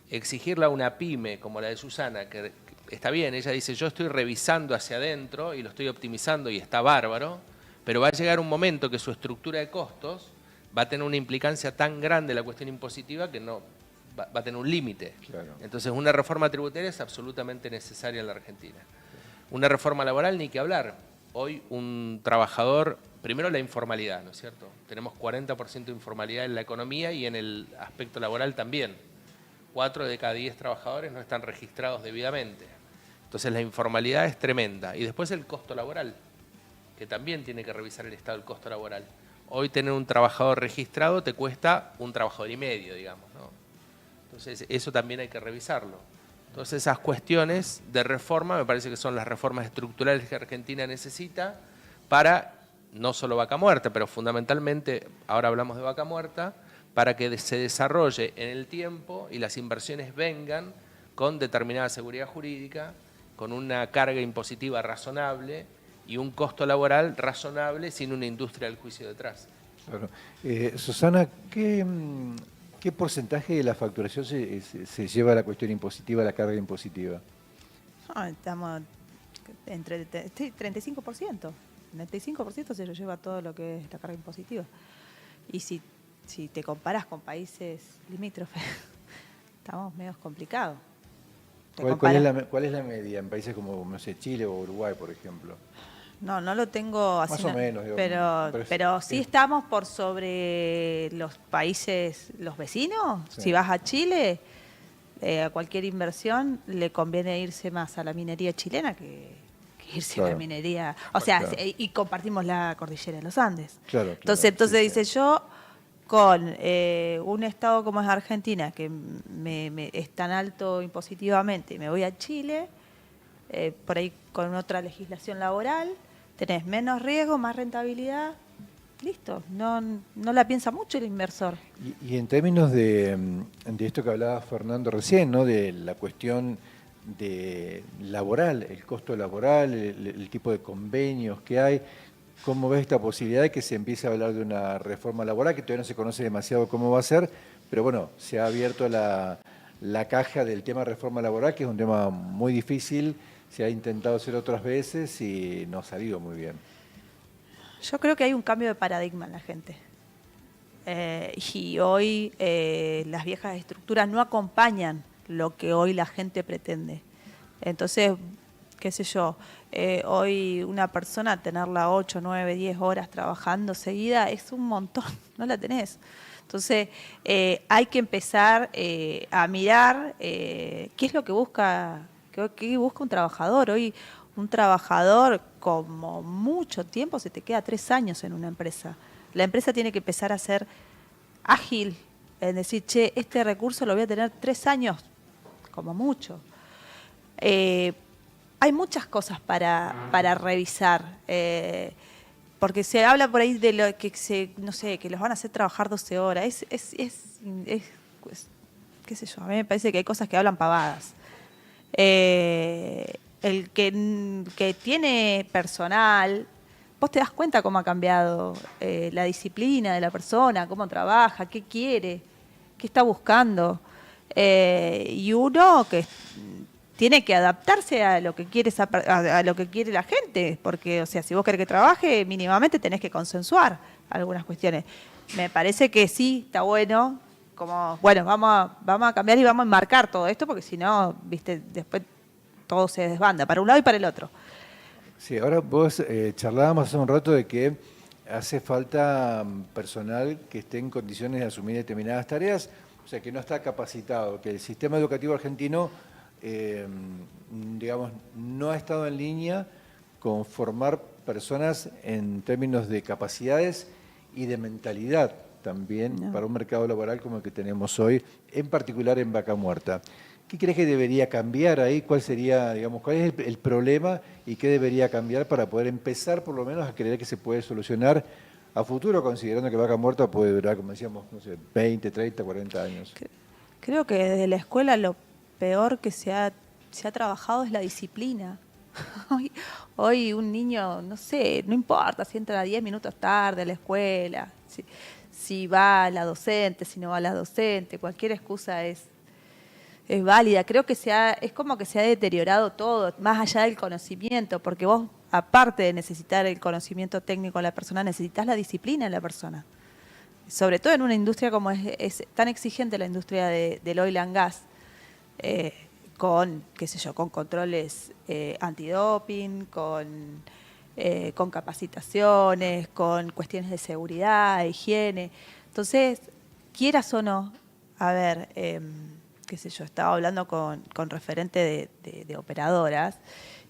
exigirle a una pyme como la de Susana, que está bien, ella dice yo estoy revisando hacia adentro y lo estoy optimizando y está bárbaro, pero va a llegar un momento que su estructura de costos va a tener una implicancia tan grande la cuestión impositiva que no va a tener un límite. Claro. Entonces, una reforma tributaria es absolutamente necesaria en la Argentina. Una reforma laboral, ni que hablar. Hoy un trabajador, primero la informalidad, ¿no es cierto? Tenemos 40% de informalidad en la economía y en el aspecto laboral también. 4 de cada 10 trabajadores no están registrados debidamente. Entonces, la informalidad es tremenda. Y después el costo laboral, que también tiene que revisar el Estado el costo laboral. Hoy tener un trabajador registrado te cuesta un trabajador y medio, digamos, ¿no? Entonces, eso también hay que revisarlo. Entonces, esas cuestiones de reforma me parece que son las reformas estructurales que Argentina necesita para, no solo Vaca Muerta, pero fundamentalmente, ahora hablamos de Vaca Muerta, para que se desarrolle en el tiempo y las inversiones vengan con determinada seguridad jurídica, con una carga impositiva razonable y un costo laboral razonable sin una industria del juicio detrás. Claro. Susana, ¿qué porcentaje de la facturación se lleva a la cuestión impositiva, a la carga impositiva? Estamos entre 35%. 95% se lo lleva todo lo que es la carga impositiva. Y si te comparas con países limítrofes, estamos medio complicados. ¿Cuál es la media en países como, no sé, Chile o Uruguay, por ejemplo? No lo tengo así. Más o menos, digo, pero sí estamos por sobre los países, los vecinos. Sí. Si vas a Chile, a cualquier inversión le conviene irse más a la minería chilena que irse a la minería. O sea, Claro. y compartimos la cordillera de los Andes. Claro. Entonces sí, dice, sí. yo con un estado como es Argentina, que es tan alto impositivamente, me voy a Chile, por ahí con otra legislación laboral, tenés menos riesgo, más rentabilidad, listo, no la piensa mucho el inversor. Y en términos de esto que hablaba Fernando recién, ¿no? De la cuestión de laboral, el costo laboral, el tipo de convenios que hay, ¿cómo ves esta posibilidad de que se empiece a hablar de una reforma laboral, que todavía no se conoce demasiado cómo va a ser, pero bueno, se ha abierto la caja del tema reforma laboral, que es un tema muy difícil, se ha intentado hacer otras veces y no ha salido muy bien? Yo creo que hay un cambio de paradigma en la gente. Y hoy las viejas estructuras no acompañan lo que hoy la gente pretende. Entonces, qué sé yo, hoy una persona tenerla 8, 9, 10 horas trabajando seguida es un montón, no la tenés. Entonces, hay que empezar a mirar qué es lo que busca, qué busca un trabajador. Hoy un trabajador como mucho tiempo se te queda 3 años en una empresa. La empresa tiene que empezar a ser ágil, en decir, che, este recurso lo voy a tener 3 años, como mucho. Hay muchas cosas para revisar, porque se habla por ahí de lo que no sé, que los van a hacer trabajar 12 horas. Qué sé yo, a mí me parece que hay cosas que hablan pavadas. El que tiene personal, vos te das cuenta cómo ha cambiado la disciplina de la persona, cómo trabaja, qué quiere, qué está buscando. Y uno que tiene que adaptarse a lo que a lo que quiere la gente, porque, o sea, si vos querés que trabaje, mínimamente tenés que consensuar algunas cuestiones. Me parece que sí, está bueno, como, bueno, vamos a cambiar y vamos a enmarcar todo esto, porque si no, viste, después todo se desbanda, para un lado y para el otro. Sí, ahora vos charlábamos hace un rato de que hace falta personal que esté en condiciones de asumir determinadas tareas, o sea, que no está capacitado, que el sistema educativo argentino, digamos, no ha estado en línea con formar personas en términos de capacidades y de mentalidad también para un mercado laboral como el que tenemos hoy, en particular en Vaca Muerta. ¿Qué crees que debería cambiar ahí? ¿Cuál sería, digamos, cuál es el problema y qué debería cambiar para poder empezar por lo menos a creer que se puede solucionar a futuro, considerando que Vaca Muerta puede durar, como decíamos, no sé, 20, 30, 40 años? Creo que desde la escuela lo peor que se ha trabajado es la disciplina. Hoy un niño, no sé, no importa si entra 10 minutos tarde a la escuela, si va a la docente, si no va a la docente, cualquier excusa es válida. Creo que es como que se ha deteriorado todo, más allá del conocimiento, porque vos, aparte de necesitar el conocimiento técnico de la persona, necesitas la disciplina de la persona. sobre todo en una industria como es tan exigente la industria del oil and gas, con, qué sé yo, con controles antidoping, con capacitaciones, con cuestiones de seguridad, de higiene. Entonces, quieras o no, a ver, qué sé yo, estaba hablando con referente de operadoras,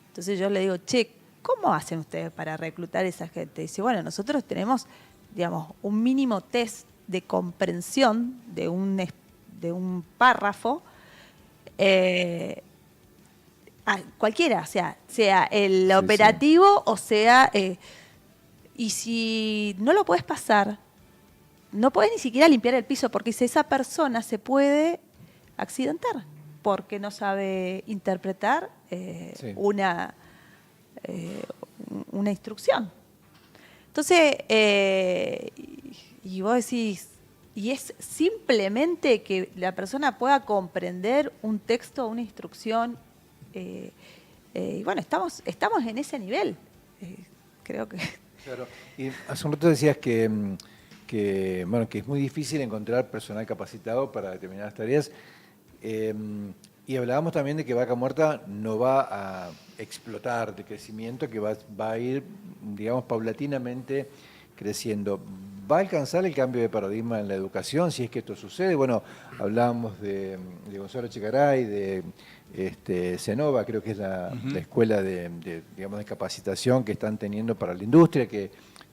entonces yo le digo, che, ¿cómo hacen ustedes para reclutar a esa gente? Dice, bueno, nosotros tenemos, digamos, un mínimo test de comprensión de un párrafo, cualquiera, sea el Sí, operativo o sea... y si no lo puedes pasar, no puedes ni siquiera limpiar el piso, porque si esa persona se puede accidentar, porque no sabe interpretar Sí. una instrucción. Entonces, y vos decís, y es simplemente que la persona pueda comprender un texto, una instrucción, y bueno, estamos en ese nivel. Creo que... Claro. Y hace un rato decías bueno, que es muy difícil encontrar personal capacitado para determinadas tareas. Y hablábamos también de que Vaca Muerta no va a explotar de crecimiento, que va a ir, digamos, paulatinamente creciendo. ¿Va a alcanzar el cambio de paradigma en la educación si es que esto sucede? Bueno, hablábamos de Gonzalo Checaray, de Cenova, creo que es la escuela digamos, de capacitación que están teniendo para la industria, que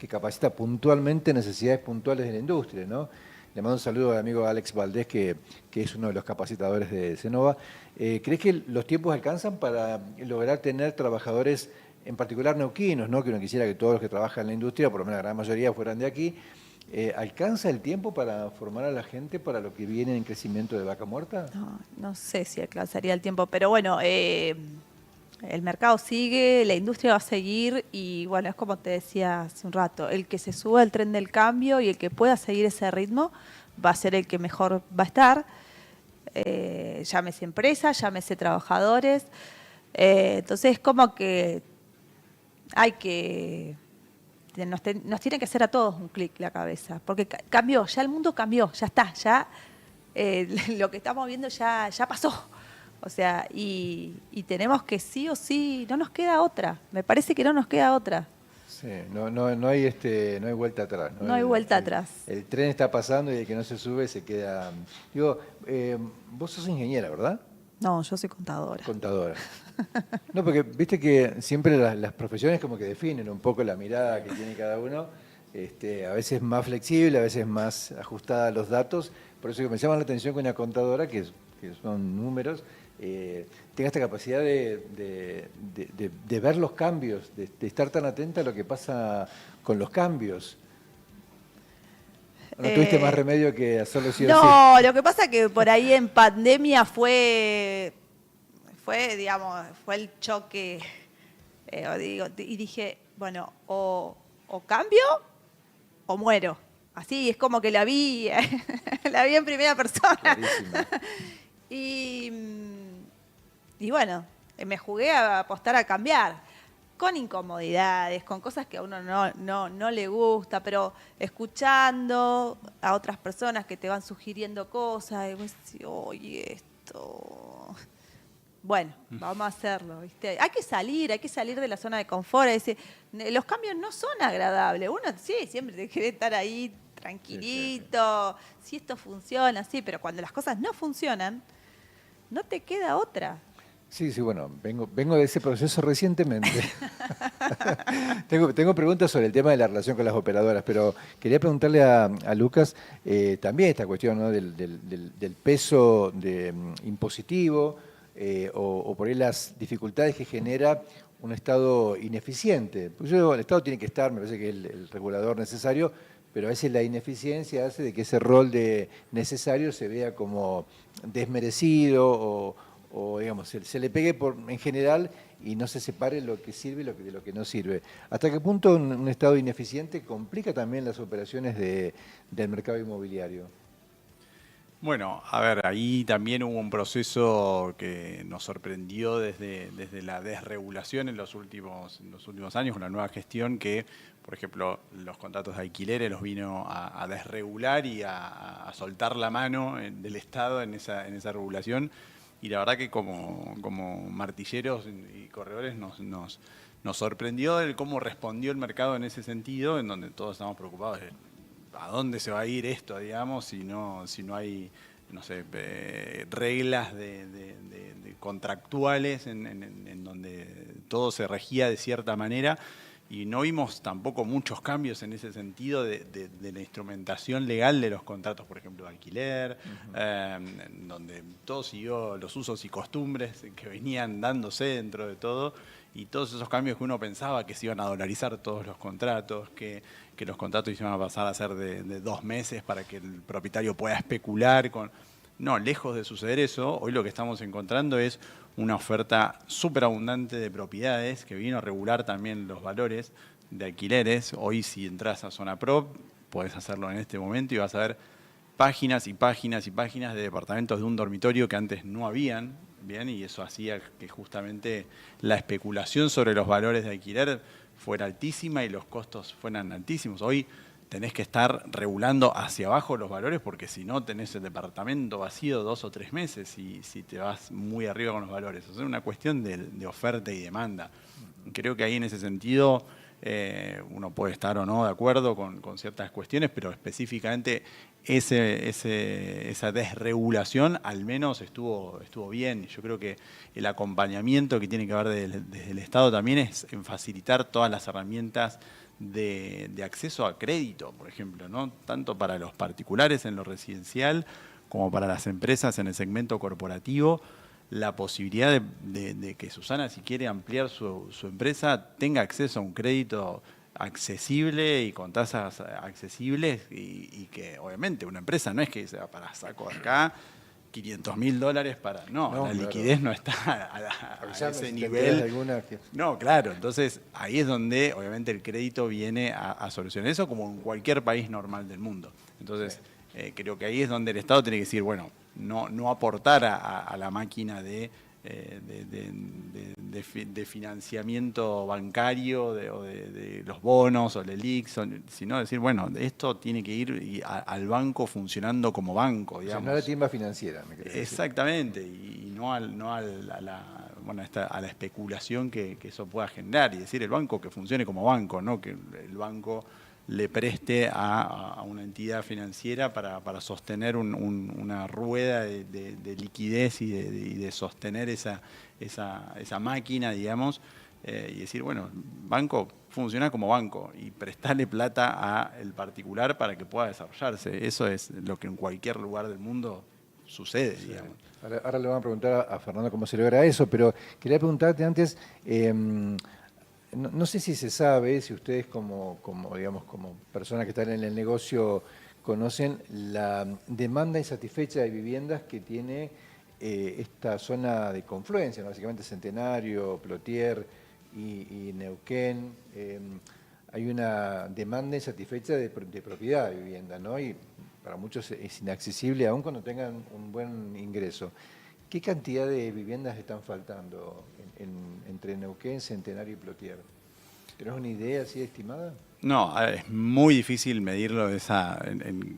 capacita puntualmente necesidades puntuales de la industria, ¿no? Le mando un saludo al amigo Alex Valdés, que es uno de los capacitadores de Cenova. ¿Crees que los tiempos alcanzan para lograr tener trabajadores, en particular neuquinos, ¿no? Que uno quisiera que todos los que trabajan en la industria, por lo menos la gran mayoría, fueran de aquí? ¿Alcanza el tiempo para formar a la gente para lo que viene en crecimiento de Vaca Muerta? No sé si alcanzaría el tiempo, pero bueno, el mercado sigue, la industria va a seguir y bueno, es como te decía hace un rato, el que se suba al tren del cambio y el que pueda seguir ese ritmo va a ser el que mejor va a estar. Llámese empresa, llámese trabajadores. Entonces es como que hay que... Nos tiene que hacer a todos un clic la cabeza, porque cambió, ya el mundo cambió, ya está, ya lo que estamos viendo ya pasó. O sea, y tenemos que sí o sí, no nos queda otra, me parece que no nos queda otra. Sí, no hay vuelta atrás. No hay vuelta atrás. El tren está pasando y el que no se sube se queda... Digo, vos sos ingeniera, ¿verdad? No, yo soy contadora. Contadora. No, porque viste que siempre las profesiones como que definen un poco la mirada que tiene cada uno, a veces más flexible, a veces más ajustada a los datos. Por eso que me llama la atención que una contadora, que son números, tenga esta capacidad de ver los cambios, de estar tan atenta a lo que pasa con los cambios. ¿No tuviste más remedio que hacerlo sí o sí? No, lo que pasa es que por ahí en pandemia fue el choque, y dije, bueno, o cambio o muero. Así, es como que la vi en primera persona. Y bueno, me jugué a apostar a cambiar, con incomodidades, con cosas que a uno no le gusta, pero escuchando a otras personas que te van sugiriendo cosas, y vos decís, oye, esto... Bueno, vamos a hacerlo, ¿viste? Hay que salir de la zona de confort. Es decir, los cambios no son agradables. Uno sí, siempre tiene que estar ahí tranquilito, si esto funciona, sí, pero cuando las cosas no funcionan, no te queda otra. Sí, bueno, vengo de ese proceso recientemente. Tengo preguntas sobre el tema de la relación con las operadoras, pero quería preguntarle a Lucas también esta cuestión, ¿no? del peso impositivo o por ahí las dificultades que genera un Estado ineficiente. Pues el Estado tiene que estar, me parece que es el regulador necesario, pero a veces la ineficiencia hace de que ese rol de necesario se vea como desmerecido o digamos, se le pegue en general y no se separe lo que sirve de lo que no sirve. ¿Hasta qué punto un Estado ineficiente complica también las operaciones del mercado inmobiliario? Bueno, a ver, ahí también hubo un proceso que nos sorprendió desde la desregulación en los últimos años, con la nueva gestión que, por ejemplo, los contratos de alquileres los vino a desregular y a soltar la mano del Estado en esa regulación. Y la verdad que como martilleros y corredores nos sorprendió el cómo respondió el mercado en ese sentido, en donde todos estamos preocupados de a dónde se va a ir esto, digamos, si no hay, no sé, reglas contractuales en donde todo se regía de cierta manera. Y no vimos tampoco muchos cambios en ese sentido de la instrumentación legal de los contratos, por ejemplo, de alquiler, donde todo siguió los usos y costumbres que venían dándose dentro de todo, y todos esos cambios que uno pensaba que se iban a dolarizar todos los contratos, que los contratos iban a pasar a ser de 2 meses para que el propietario pueda especular con... No, lejos de suceder eso, hoy lo que estamos encontrando es una oferta súper abundante de propiedades que vino a regular también los valores de alquileres. Hoy si entras a Zona Pro, podés hacerlo en este momento y vas a ver páginas y páginas y páginas de departamentos de un dormitorio que antes no habían, ¿bien? Y eso hacía que justamente la especulación sobre los valores de alquiler fuera altísima y los costos fueran altísimos. Hoy tenés que estar regulando hacia abajo los valores porque si no tenés el departamento vacío 2 o 3 meses y si te vas muy arriba con los valores. O sea, es una cuestión de oferta y demanda. Creo que ahí en ese sentido uno puede estar o no de acuerdo con ciertas cuestiones, pero específicamente esa desregulación al menos estuvo bien. Yo creo que el acompañamiento que tiene que haber desde el Estado también es en facilitar todas las herramientas de acceso a crédito, por ejemplo, ¿no? Tanto para los particulares en lo residencial como para las empresas en el segmento corporativo, la posibilidad de que Susana, si quiere ampliar su empresa, tenga acceso a un crédito accesible y con tasas accesibles y que obviamente una empresa no es que sea para saco acá $500.000 para... No, la claro. Liquidez no está a ese nivel. No, claro. Entonces, ahí es donde, obviamente, el crédito viene a solucionar eso, como en cualquier país normal del mundo. Entonces, creo que ahí es donde el Estado tiene que decir, bueno, no aportar a la máquina de financiamiento bancario o de los bonos o el LELIQ, sino decir, bueno, esto tiene que ir al banco funcionando como banco, digamos. O sea, no a la timba financiera, me querés decir. Exactamente, y no a la especulación que eso pueda generar, y decir el banco que funcione como banco, no que el banco le preste a una entidad financiera para sostener una rueda de liquidez y de sostener esa máquina, digamos, y decir, bueno, banco funciona como banco y prestarle plata al particular para que pueda desarrollarse. Eso es lo que en cualquier lugar del mundo sucede, digamos. Ahora le van a preguntar a Fernando cómo se logra eso, pero quería preguntarte antes... No sé si se sabe, si ustedes como personas que están en el negocio conocen la demanda insatisfecha de viviendas que tiene esta zona de confluencia, ¿no? Básicamente Centenario, Plotier y Neuquén. Hay una demanda insatisfecha de propiedad de vivienda, ¿no? Y para muchos es inaccesible aún cuando tengan un buen ingreso. ¿Qué cantidad de viviendas están faltando entre Neuquén, Centenario y Plotier? ¿Tenés una idea así estimada? No, es muy difícil medirlo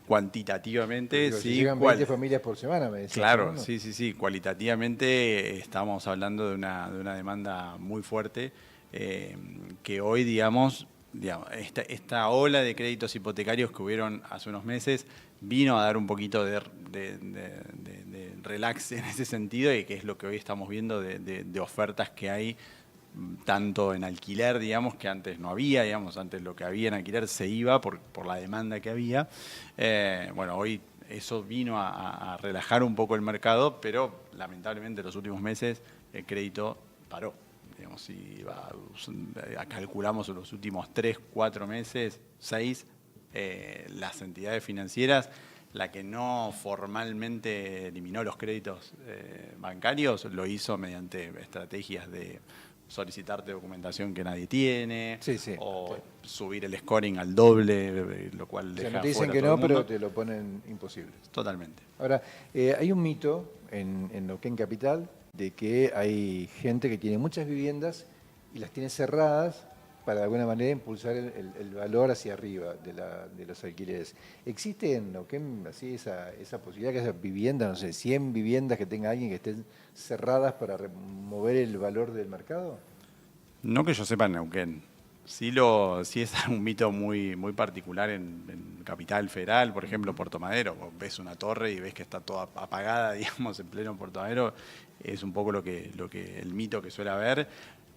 cuantitativamente. Pero sí, si llegan 20 familias por semana, me decís. Claro, ¿no? sí. Cualitativamente estamos hablando de una demanda muy fuerte que hoy, digamos esta ola de créditos hipotecarios que hubieron hace unos meses vino a dar un poquito de relax en ese sentido y que es lo que hoy estamos viendo de ofertas que hay tanto en alquiler, digamos, que antes no había, digamos, antes lo que había en alquiler se iba por la demanda que había. Bueno, hoy eso vino a relajar un poco el mercado, pero lamentablemente en los últimos meses el crédito paró. Digamos, si calculamos en los últimos 3, 4 meses, 6, las entidades financieras, la que no formalmente eliminó los créditos bancarios, lo hizo mediante estrategias de solicitarte documentación que nadie tiene, Sí, sí. o subir el scoring al doble, lo cual O sea, deja no te dicen fuera que a todo no, el pero mundo. te lo ponen imposible. Totalmente. Ahora, hay un mito en Neuquén Capital de que hay gente que tiene muchas viviendas y las tiene cerradas para de alguna manera impulsar el valor hacia arriba de los alquileres. ¿Existe en Neuquén así esa posibilidad que esas viviendas, no sé, 100 viviendas que tenga alguien que estén cerradas para mover el valor del mercado? No que yo sepa en Neuquén. Sí es un mito muy, muy particular en Capital Federal, por ejemplo, Puerto Madero. Vos ves una torre y ves que está toda apagada, digamos, en pleno Puerto Madero. Es un poco el mito que suele haber.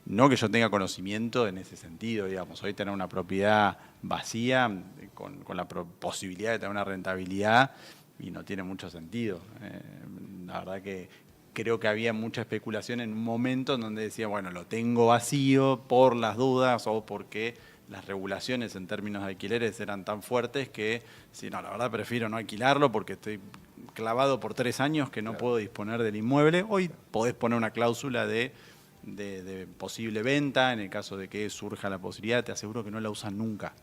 No que yo tenga conocimiento en ese sentido, digamos. Hoy tener una propiedad vacía con la posibilidad de tener una rentabilidad y no tiene mucho sentido. La verdad que creo que había mucha especulación en un momento en donde decía, bueno, lo tengo vacío por las dudas o porque las regulaciones en términos de alquileres eran tan fuertes que, si no, la verdad prefiero no alquilarlo porque estoy clavado por 3 años que no puedo disponer del inmueble. Hoy podés poner una cláusula de posible venta, en el caso de que surja la posibilidad, te aseguro que no la usan nunca.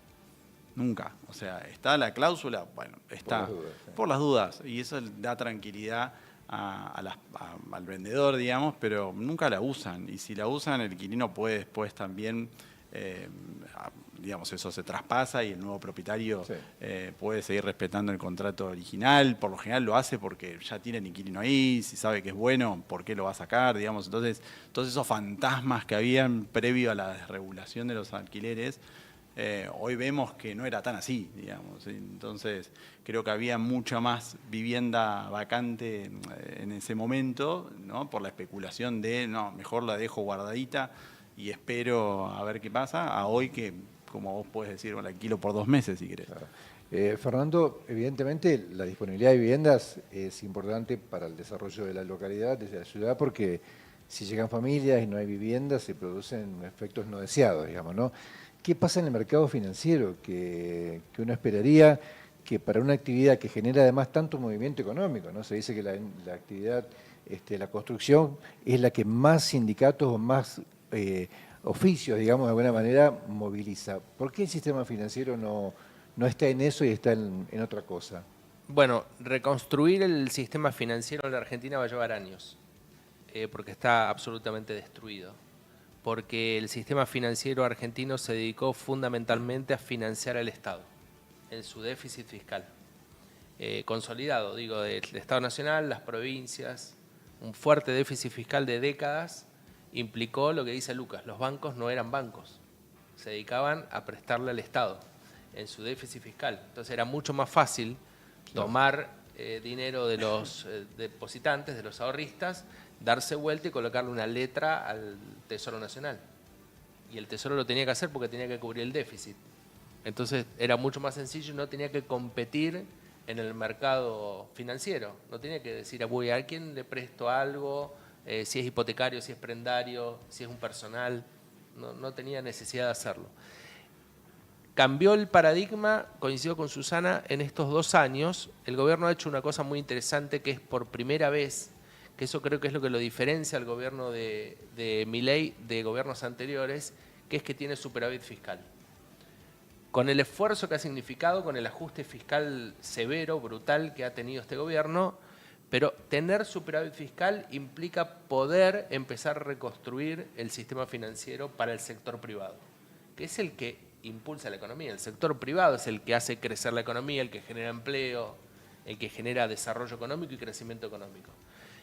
Nunca. O sea, está la cláusula, bueno, está. Por las dudas, sí. Por las dudas. Y eso da tranquilidad al vendedor, digamos, pero nunca la usan. Y si la usan, el inquilino puede después también, digamos, eso se traspasa y el nuevo propietario Sí. puede seguir respetando el contrato original. Por lo general lo hace porque ya tiene el inquilino ahí, si sabe que es bueno, ¿por qué lo va a sacar? Digamos, entonces, todos esos fantasmas que habían previo a la desregulación de los alquileres, hoy vemos que no era tan así, digamos. Entonces, creo que había mucha más vivienda vacante en ese momento, ¿no? Por la especulación de, no, mejor la dejo guardadita y espero a ver qué pasa, a hoy que, como vos podés decir, bueno, la alquilo por 2 meses si querés. Claro. Fernando, evidentemente la disponibilidad de viviendas es importante para el desarrollo de la localidad, desde la ciudad, porque si llegan familias y no hay viviendas, se producen efectos no deseados, digamos, ¿no? ¿Qué pasa en el mercado financiero? Que uno esperaría que para una actividad que genera además tanto movimiento económico, ¿no? Se dice que la actividad, la construcción, es la que más sindicatos o más oficios, digamos, de alguna manera moviliza. ¿Por qué el sistema financiero no está en eso y está en otra cosa? Bueno, reconstruir el sistema financiero en la Argentina va a llevar años, porque está absolutamente destruido. Porque el sistema financiero argentino se dedicó fundamentalmente a financiar al Estado en su déficit fiscal. Consolidado, digo, del Estado Nacional, las provincias, un fuerte déficit fiscal de décadas implicó lo que dice Lucas, los bancos no eran bancos, se dedicaban a prestarle al Estado en su déficit fiscal. Entonces era mucho más fácil tomar dinero de los depositantes, de los ahorristas, darse vuelta y colocarle una letra al Tesoro Nacional. Y el Tesoro lo tenía que hacer porque tenía que cubrir el déficit. Entonces era mucho más sencillo y no tenía que competir en el mercado financiero. No tenía que decir, voy a quién le presto algo, si es hipotecario, si es prendario, si es un personal. No tenía necesidad de hacerlo. Cambió el paradigma, coincido con Susana, en estos 2 años. El gobierno ha hecho una cosa muy interesante que es por primera vez, que eso creo que es lo que lo diferencia al gobierno de Milei de gobiernos anteriores, que es que tiene superávit fiscal. Con el esfuerzo que ha significado, con el ajuste fiscal severo, brutal que ha tenido este gobierno, pero tener superávit fiscal implica poder empezar a reconstruir el sistema financiero para el sector privado, que es el que impulsa la economía. El sector privado es el que hace crecer la economía, el que genera empleo, el que genera desarrollo económico y crecimiento económico.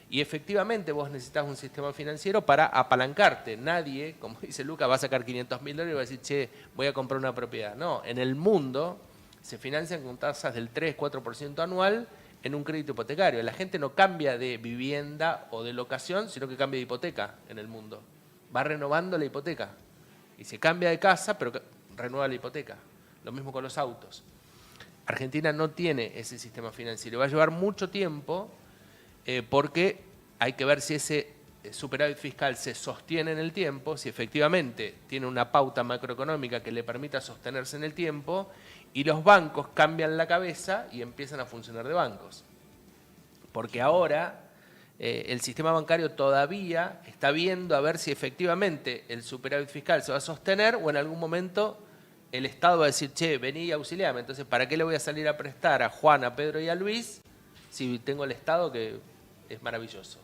Y efectivamente vos necesitas un sistema financiero para apalancarte. Nadie, como dice Luca, va a sacar $500.000 y va a decir, che, voy a comprar una propiedad. No, en el mundo se financian con tasas del 3-4% anual en un crédito hipotecario. La gente no cambia de vivienda o de locación, sino que cambia de hipoteca en el mundo. Va renovando la hipoteca. Y se cambia de casa, pero renueva la hipoteca. Lo mismo con los autos. Argentina no tiene ese sistema financiero. Va a llevar mucho tiempo porque hay que ver si ese superávit fiscal se sostiene en el tiempo, si efectivamente tiene una pauta macroeconómica que le permita sostenerse en el tiempo y los bancos cambian la cabeza y empiezan a funcionar de bancos. Porque ahora El sistema bancario todavía está viendo a ver si efectivamente el superávit fiscal se va a sostener o en algún momento el Estado va a decir, che, vení y auxiliame. Entonces, ¿para qué le voy a salir a prestar a Juan, a Pedro y a Luis si tengo el Estado que es maravilloso?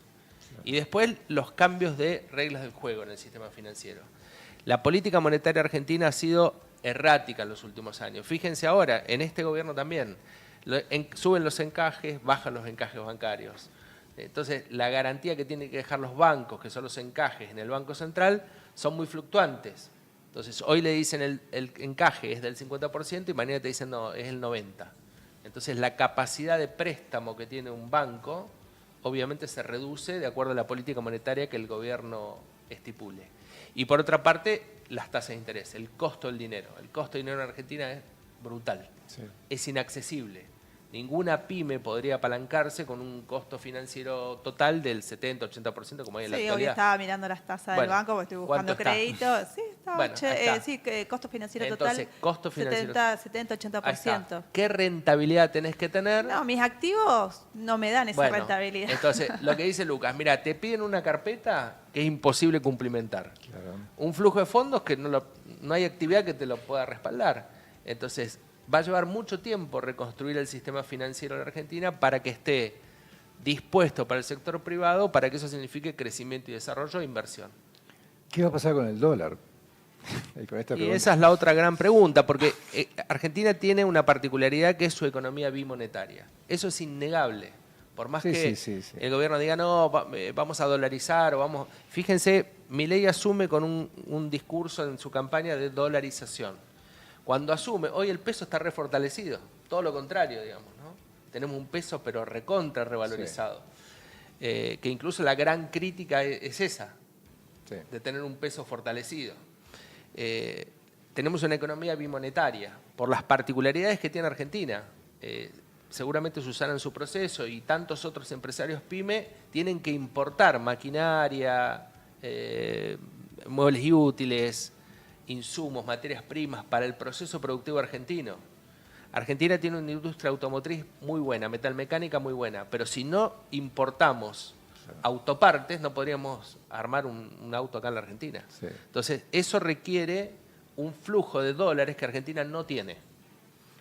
Y después los cambios de reglas del juego en el sistema financiero. La política monetaria argentina ha sido errática en los últimos años. Fíjense ahora, en este gobierno también, suben los encajes, bajan los encajes bancarios. Entonces, la garantía que tienen que dejar los bancos, que son los encajes en el Banco Central, son muy fluctuantes. Entonces, hoy le dicen el encaje es del 50% y mañana te dicen no, es el 90%. Entonces, la capacidad de préstamo que tiene un banco, obviamente se reduce de acuerdo a la política monetaria que el gobierno estipule. Y por otra parte, las tasas de interés, el costo del dinero. El costo del dinero en Argentina es brutal, es inaccesible. Ninguna pyme podría apalancarse con un costo financiero total del 70-80% como hay en la actualidad. Sí, hoy estaba mirando las tasas del banco porque estoy buscando crédito. Sí, costo financiero Entonces, total, costo financiero 70-80%. ¿Qué rentabilidad tenés que tener? No, mis activos no me dan esa rentabilidad. Entonces, lo que dice Lucas, mira, te piden una carpeta que es imposible cumplimentar. Claro. Un flujo de fondos que no hay actividad que te lo pueda respaldar. Entonces, va a llevar mucho tiempo reconstruir el sistema financiero de la Argentina para que esté dispuesto para el sector privado, para que eso signifique crecimiento y desarrollo e inversión. ¿Qué va a pasar con el dólar? Y esa es la otra gran pregunta, porque Argentina tiene una particularidad que es su economía bimonetaria. Eso es innegable. Por más que el gobierno diga, no, vamos a dolarizar, o vamos... Fíjense, Milei asume con un discurso en su campaña de dolarización. Cuando asume, hoy el peso está refortalecido, todo lo contrario, digamos, ¿no? Tenemos un peso pero recontra revalorizado. Que incluso la gran crítica es esa, de tener un peso fortalecido. Tenemos una economía bimonetaria, por las particularidades que tiene Argentina. Seguramente Susana en su proceso y tantos otros empresarios pyme tienen que importar maquinaria, muebles y útiles, insumos, materias primas para el proceso productivo argentino. Argentina tiene una industria automotriz muy buena, metalmecánica muy buena, pero si no importamos autopartes no podríamos armar un auto acá en la Argentina. Entonces, eso requiere un flujo de dólares que Argentina no tiene,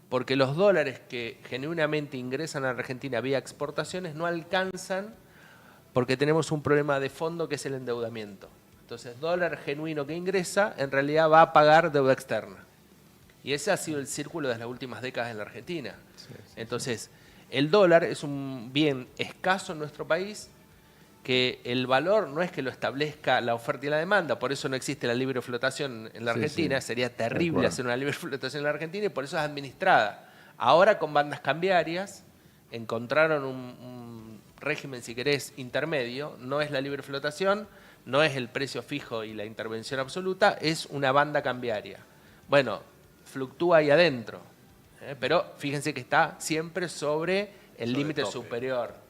porque los dólares que genuinamente ingresan a la Argentina vía exportaciones no alcanzan porque tenemos un problema de fondo que es el endeudamiento. Entonces, dólar genuino que ingresa, en realidad va a pagar deuda externa. Y ese ha sido el círculo de las últimas décadas en la Argentina. Entonces, el dólar es un bien escaso en nuestro país, que el valor no es que lo establezca la oferta y la demanda, por eso no existe la libre flotación en la Argentina, sería terrible hacer una libre flotación en la Argentina y por eso es administrada. Ahora con bandas cambiarias encontraron un régimen, si querés, intermedio, no es la libre flotación, no es el precio fijo y la intervención absoluta, es una banda cambiaria. Bueno, fluctúa ahí adentro, pero fíjense que está siempre sobre el límite superior.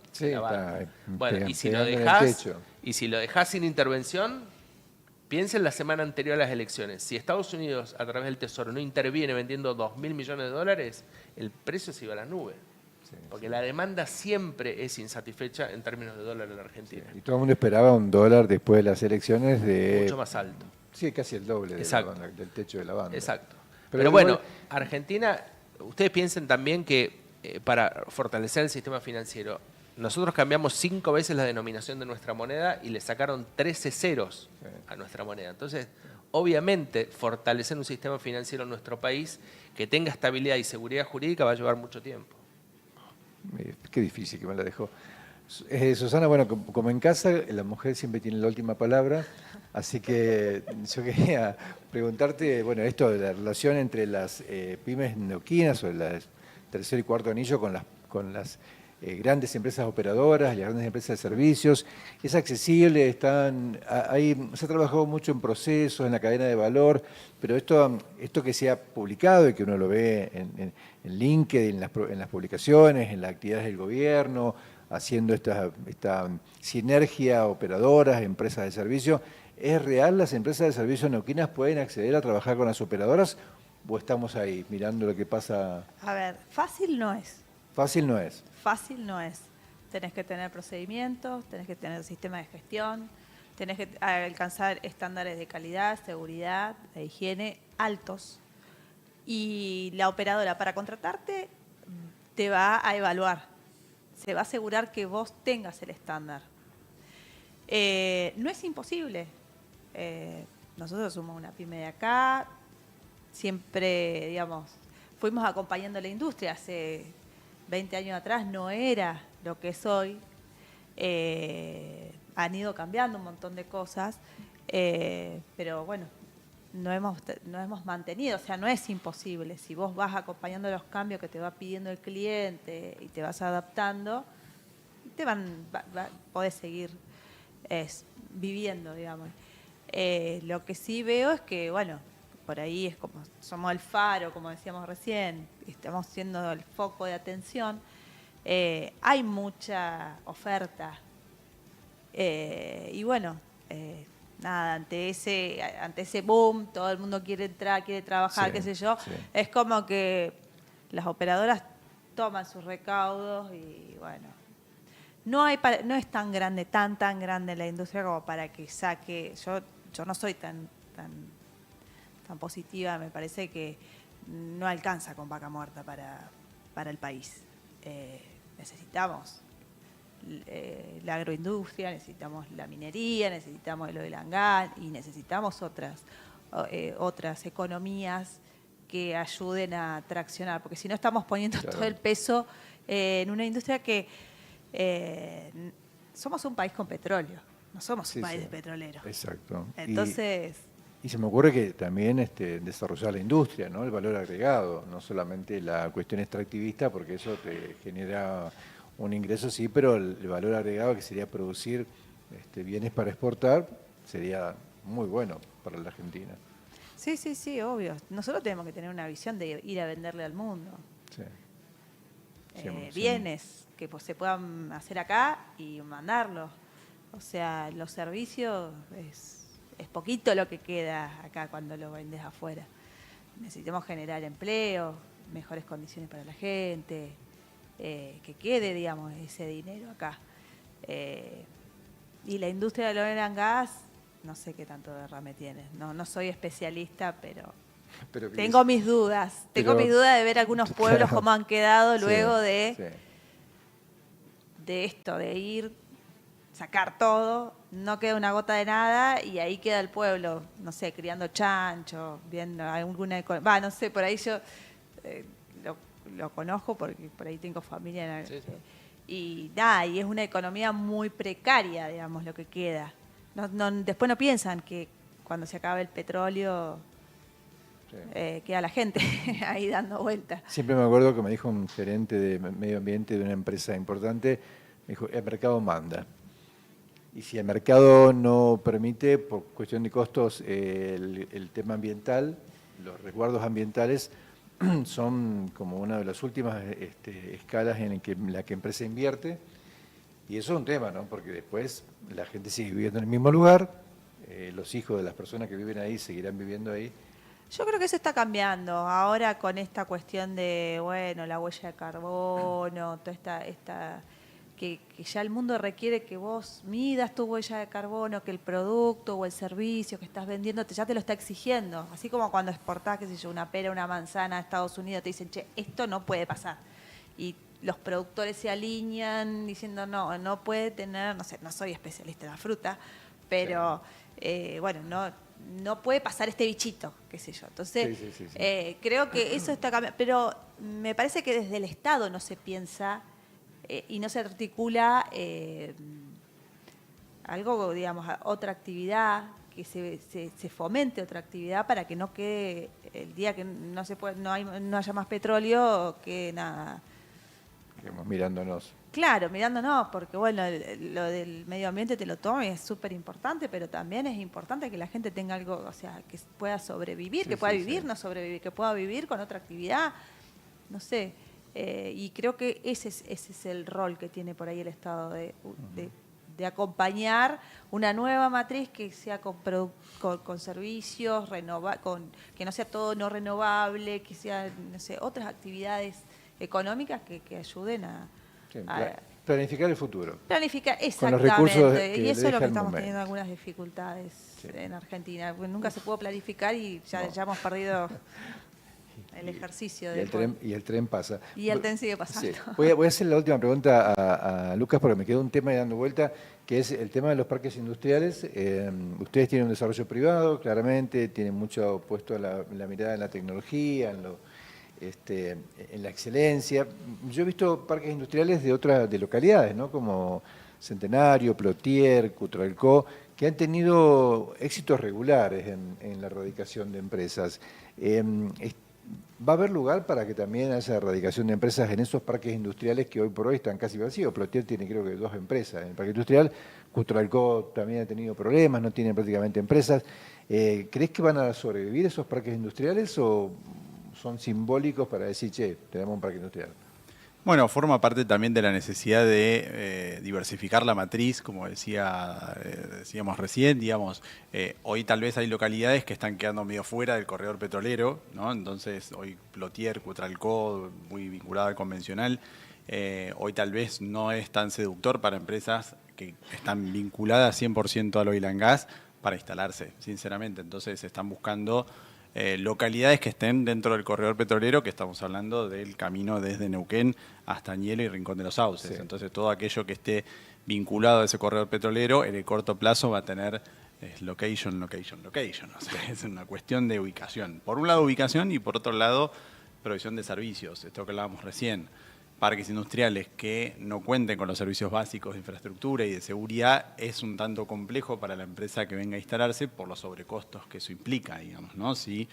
Bueno, y si lo dejás sin intervención, piensa en la semana anterior a las elecciones. Si Estados Unidos, a través del Tesoro, no interviene vendiendo 2.000 millones de dólares, el precio se iba a la nube. Porque la demanda siempre es insatisfecha en términos de dólar en la Argentina. Y todo el mundo esperaba un dólar después de las elecciones de... mucho más alto. Sí, casi el doble de la banda, del techo de la banda. Exacto. Pero bueno, Argentina, ustedes piensen también que para fortalecer el sistema financiero, nosotros cambiamos 5 veces la denominación de nuestra moneda y le sacaron 13 ceros a nuestra moneda. Entonces, obviamente, fortalecer un sistema financiero en nuestro país que tenga estabilidad y seguridad jurídica va a llevar mucho tiempo. Qué difícil que me la dejó. Susana, bueno, como en casa, la mujer siempre tiene la última palabra, así que yo quería preguntarte, bueno, esto de la relación entre las pymes neuquinas o el tercer y cuarto anillo con las grandes empresas operadoras, las grandes empresas de servicios. ¿Es accesible? Se ha trabajado mucho en procesos, en la cadena de valor, pero esto que se ha publicado y que uno lo ve en LinkedIn, en las publicaciones, en las actividades del gobierno, haciendo esta sinergia operadoras, empresas de servicio, ¿es real? ¿Las empresas de servicio neuquinas pueden acceder a trabajar con las operadoras o estamos ahí mirando lo que pasa? A ver, fácil no es. Fácil no es. Fácil no es. tenés que tener procedimientos, tenés que tener sistema de gestión, tenés que alcanzar estándares de calidad, seguridad, de higiene altos. Y la operadora, para contratarte, te va a evaluar. Se va a asegurar que vos tengas el estándar. No es imposible. Nosotros somos una pyme de acá. Siempre, digamos, fuimos acompañando la industria. Hace 20 años atrás no era lo que es hoy. Han ido cambiando un montón de cosas. Pero bueno, no hemos mantenido, o sea, no es imposible. Si vos vas acompañando los cambios que te va pidiendo el cliente y te vas adaptando, podés seguir viviendo, digamos. Lo que sí veo es que, bueno, por ahí es como somos el faro, como decíamos recién, estamos siendo el foco de atención. Hay mucha oferta y bueno, nada, ante ese boom, todo el mundo quiere entrar, quiere trabajar, Sí, qué sé yo, sí. es como que las operadoras toman sus recaudos y bueno, no es tan grande la industria como para que saque. Yo no soy tan positiva, me parece que no alcanza con vaca muerta para el país. Necesitamos la agroindustria, necesitamos la minería, necesitamos el oil and gas y necesitamos otras economías que ayuden a traccionar, porque si no estamos poniendo todo el peso en una industria que somos un país con petróleo, no somos un país petrolero. Exacto. Entonces... Y se me ocurre que también desarrollar la industria, ¿no? El valor agregado, no solamente la cuestión extractivista, porque eso te genera un ingreso, sí, pero el valor agregado, que sería producir bienes para exportar, sería muy bueno para la Argentina. Sí, obvio. Nosotros tenemos que tener una visión de ir a venderle al mundo. Sí. Bienes que se puedan hacer acá y mandarlos. O sea, los servicios es poquito lo que queda acá cuando lo vendes afuera. Necesitamos generar empleo, mejores condiciones para la gente, que quede, digamos, ese dinero acá. Y la industria del oil and gas, no sé qué tanto derrame tiene. No soy especialista, pero tengo mis dudas. Tengo mis dudas de ver algunos pueblos cómo han quedado luego de esto, de ir, sacar todo, no queda una gota de nada y ahí queda el pueblo, no sé, criando chancho, viendo alguna... no sé, por ahí yo lo conozco porque por ahí tengo familia en y nada, y es una economía muy precaria, digamos, lo que queda. Después no piensan que cuando se acabe el petróleo queda la gente ahí dando vueltas. Siempre me acuerdo que me dijo un gerente de medio ambiente de una empresa importante, me dijo, el mercado manda. Y si el mercado no permite, por cuestión de costos, el tema ambiental, los resguardos ambientales son como una de las últimas escalas en la que empresa invierte. Y eso es un tema, ¿no? Porque después la gente sigue viviendo en el mismo lugar, los hijos de las personas que viven ahí seguirán viviendo ahí. Yo creo que eso está cambiando. Ahora con esta cuestión de, bueno, la huella de carbono, toda esta que ya el mundo requiere que vos midas tu huella de carbono, que el producto o el servicio que estás vendiendo ya te lo está exigiendo. Así como cuando exportás, qué sé yo, una pera, una manzana a Estados Unidos, te dicen, che, esto no puede pasar. Y los productores se alinean diciendo, no puede tener, no sé, no soy especialista en la fruta, pero bueno, no puede pasar este bichito, qué sé yo. Entonces, creo que eso está cambiando. Pero me parece que desde el Estado no se piensa y no se articula algo, digamos, otra actividad, que se fomente otra actividad para que no quede el día que no haya más petróleo, que nada. Quedamos mirándonos. Claro, mirándonos, porque bueno, lo del medio ambiente te lo tomo y es súper importante, pero también es importante que la gente tenga algo, o sea, que pueda sobrevivir, que pueda vivir, no sobrevivir, que pueda vivir con otra actividad, no sé. Y creo que ese es el rol que tiene por ahí el Estado de acompañar una nueva matriz que sea con servicios, que no sea todo no renovable, que sea, no sé, otras actividades económicas que ayuden a Planificar el futuro. Planificar, Con los recursos exactamente. que Y le eso es lo deja que el estamos momento. teniendo algunas dificultades Sí. en Argentina. Porque nunca se pudo planificar y ya hemos perdido el ejercicio de poder. Y el tren pasa. Y el tren sigue pasando. Sí. Voy a hacer la última pregunta a Lucas porque me quedó un tema ahí dando vuelta, que es el tema de los parques industriales. Ustedes tienen un desarrollo privado, claramente, tienen mucho puesto la mirada en la tecnología, en la excelencia. Yo he visto parques industriales de localidades, ¿no? Como Centenario, Plotier, Cutralcó, que han tenido éxitos regulares en la erradicación de empresas. ¿Va a haber lugar para que también haya erradicación de empresas en esos parques industriales que hoy por hoy están casi vacíos? Plotier tiene creo que 2 empresas en el parque industrial, Cutralcó también ha tenido problemas, no tienen prácticamente empresas. ¿Crees que van a sobrevivir esos parques industriales o son simbólicos para decir, che, tenemos un parque industrial? Bueno, forma parte también de la necesidad de diversificar la matriz, como decíamos recién, digamos, hoy tal vez hay localidades que están quedando medio fuera del corredor petrolero, ¿no? Entonces hoy Plotier, Cutralcó, muy vinculado al convencional, hoy tal vez no es tan seductor para empresas que están vinculadas 100% al oil and gas para instalarse, sinceramente. Entonces están buscando localidades que estén dentro del corredor petrolero, que estamos hablando del camino desde Neuquén hasta Añelo y Rincón de los Sauces. Sí. Entonces todo aquello que esté vinculado a ese corredor petrolero en el corto plazo va a tener location. O sea, es una cuestión de ubicación. Por un lado ubicación y por otro lado provisión de servicios. Esto que hablábamos recién. Parques industriales que no cuenten con los servicios básicos de infraestructura y de seguridad es un tanto complejo para la empresa que venga a instalarse por los sobrecostos que eso implica, digamos, ¿no? Si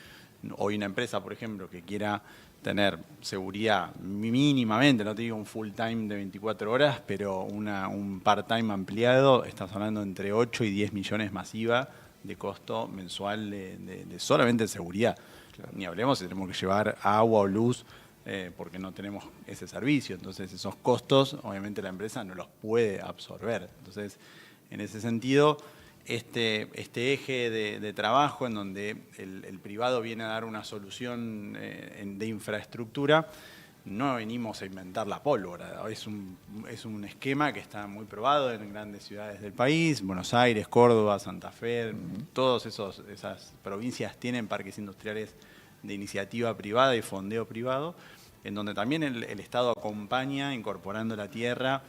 hoy una empresa, por ejemplo, que quiera tener seguridad mínimamente, no te digo un full time de 24 horas, pero un part-time ampliado, estás hablando entre 8 y 10 millones masiva de costo mensual de solamente seguridad. Claro. Ni hablemos si tenemos que llevar agua o luz, porque no tenemos ese servicio. Entonces esos costos obviamente la empresa no los puede absorber. Entonces en ese sentido este eje de trabajo en donde el privado viene a dar una solución de infraestructura, no venimos a inventar la pólvora. Es un esquema que está muy probado en grandes ciudades del país, Buenos Aires, Córdoba, Santa Fe, todas esas provincias tienen parques industriales de iniciativa privada y fondeo privado, en donde también el Estado acompaña incorporando la tierra,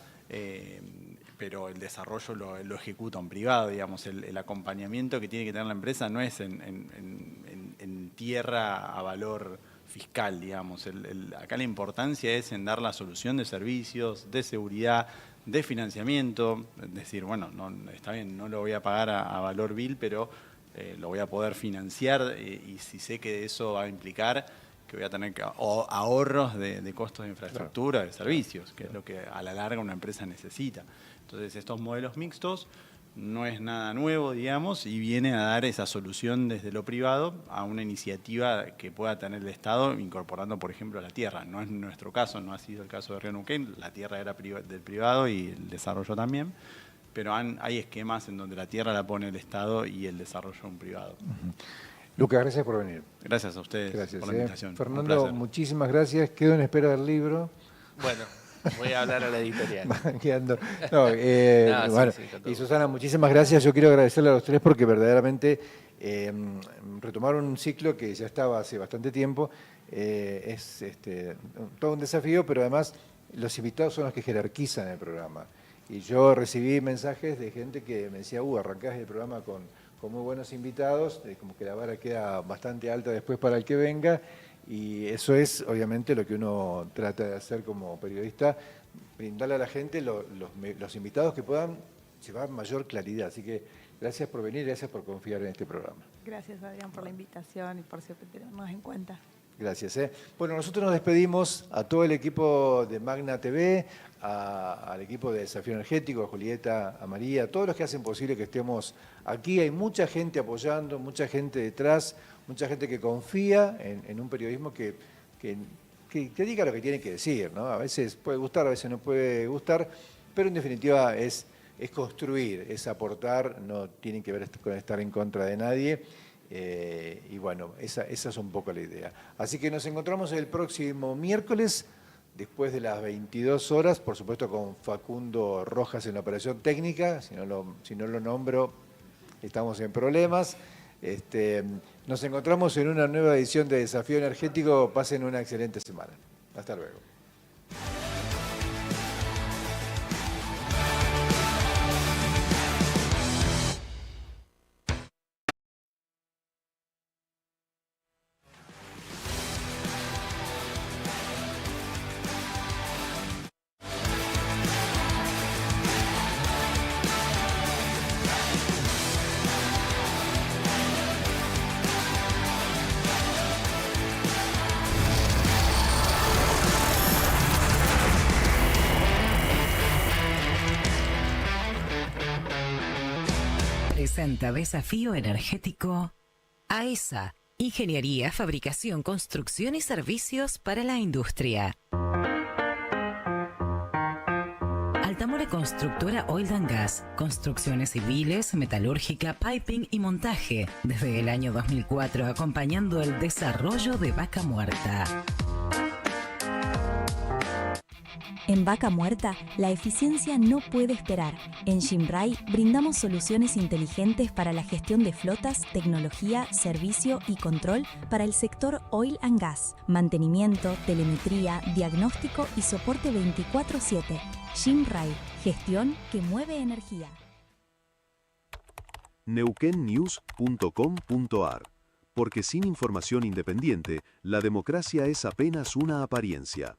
pero el desarrollo lo ejecuta un privado, digamos. El acompañamiento que tiene que tener la empresa no es en tierra a valor fiscal, digamos. Acá la importancia es en dar la solución de servicios, de seguridad, de financiamiento, es decir, bueno, está bien, no lo voy a pagar a valor vil, pero lo voy a poder financiar y si sé que eso va a implicar que voy a tener ahorros de costos de infraestructura, de servicios, que es lo que a la larga una empresa necesita. Entonces estos modelos mixtos no es nada nuevo, digamos, y viene a dar esa solución desde lo privado a una iniciativa que pueda tener el Estado incorporando, por ejemplo, la tierra. No es nuestro caso, no ha sido el caso de Río Neuquén, la tierra era del privado y el desarrollo también. Pero hay esquemas en donde la tierra la pone el Estado y el desarrollo un privado. Lucas, gracias por venir. Gracias a ustedes por la invitación. Fernando, muchísimas gracias. Quedo en espera del libro. Bueno, voy a hablar a la editorial. Bueno, y Susana, muchísimas gracias. Yo quiero agradecerle a los tres porque verdaderamente retomaron un ciclo que ya estaba hace bastante tiempo. Es todo un desafío, pero además los invitados son los que jerarquizan el programa. Y yo recibí mensajes de gente que me decía, arrancás el programa con muy buenos invitados, como que la vara queda bastante alta después para el que venga, y eso es obviamente lo que uno trata de hacer como periodista, brindarle a la gente los invitados que puedan llevar mayor claridad. Así que gracias por venir, gracias por confiar en este programa. Gracias, Adrián, por la invitación y por siempre tenernos en cuenta. Gracias. Bueno, nosotros nos despedimos a todo el equipo de Magna TV, al equipo de Desafío Energético, a Julieta, a María, a todos los que hacen posible que estemos aquí. Hay mucha gente apoyando, mucha gente detrás, mucha gente que confía en un periodismo que diga lo que tiene que decir, ¿no? A veces puede gustar, a veces no puede gustar, pero en definitiva es construir, es aportar, no tiene que ver con estar en contra de nadie. Y bueno, esa es un poco la idea. Así que nos encontramos el próximo miércoles después de las 22 horas, por supuesto con Facundo Rojas en la operación técnica. Si no lo nombro, estamos en problemas. Nos encontramos en una nueva edición de Desafío Energético. Pasen una excelente semana. Hasta luego. Presenta Desafío Energético AESA, Ingeniería, Fabricación, Construcción y Servicios para la Industria. Altamore Constructora Oil and Gas, construcciones civiles, metalúrgica, piping y montaje, desde el año 2004 acompañando el desarrollo de Vaca Muerta. En Vaca Muerta, la eficiencia no puede esperar. En Jimrai brindamos soluciones inteligentes para la gestión de flotas, tecnología, servicio y control para el sector oil and gas, mantenimiento, telemetría, diagnóstico y soporte 24/7. Jimrai, gestión que mueve energía. neuquennews.com.ar. Porque sin información independiente, la democracia es apenas una apariencia.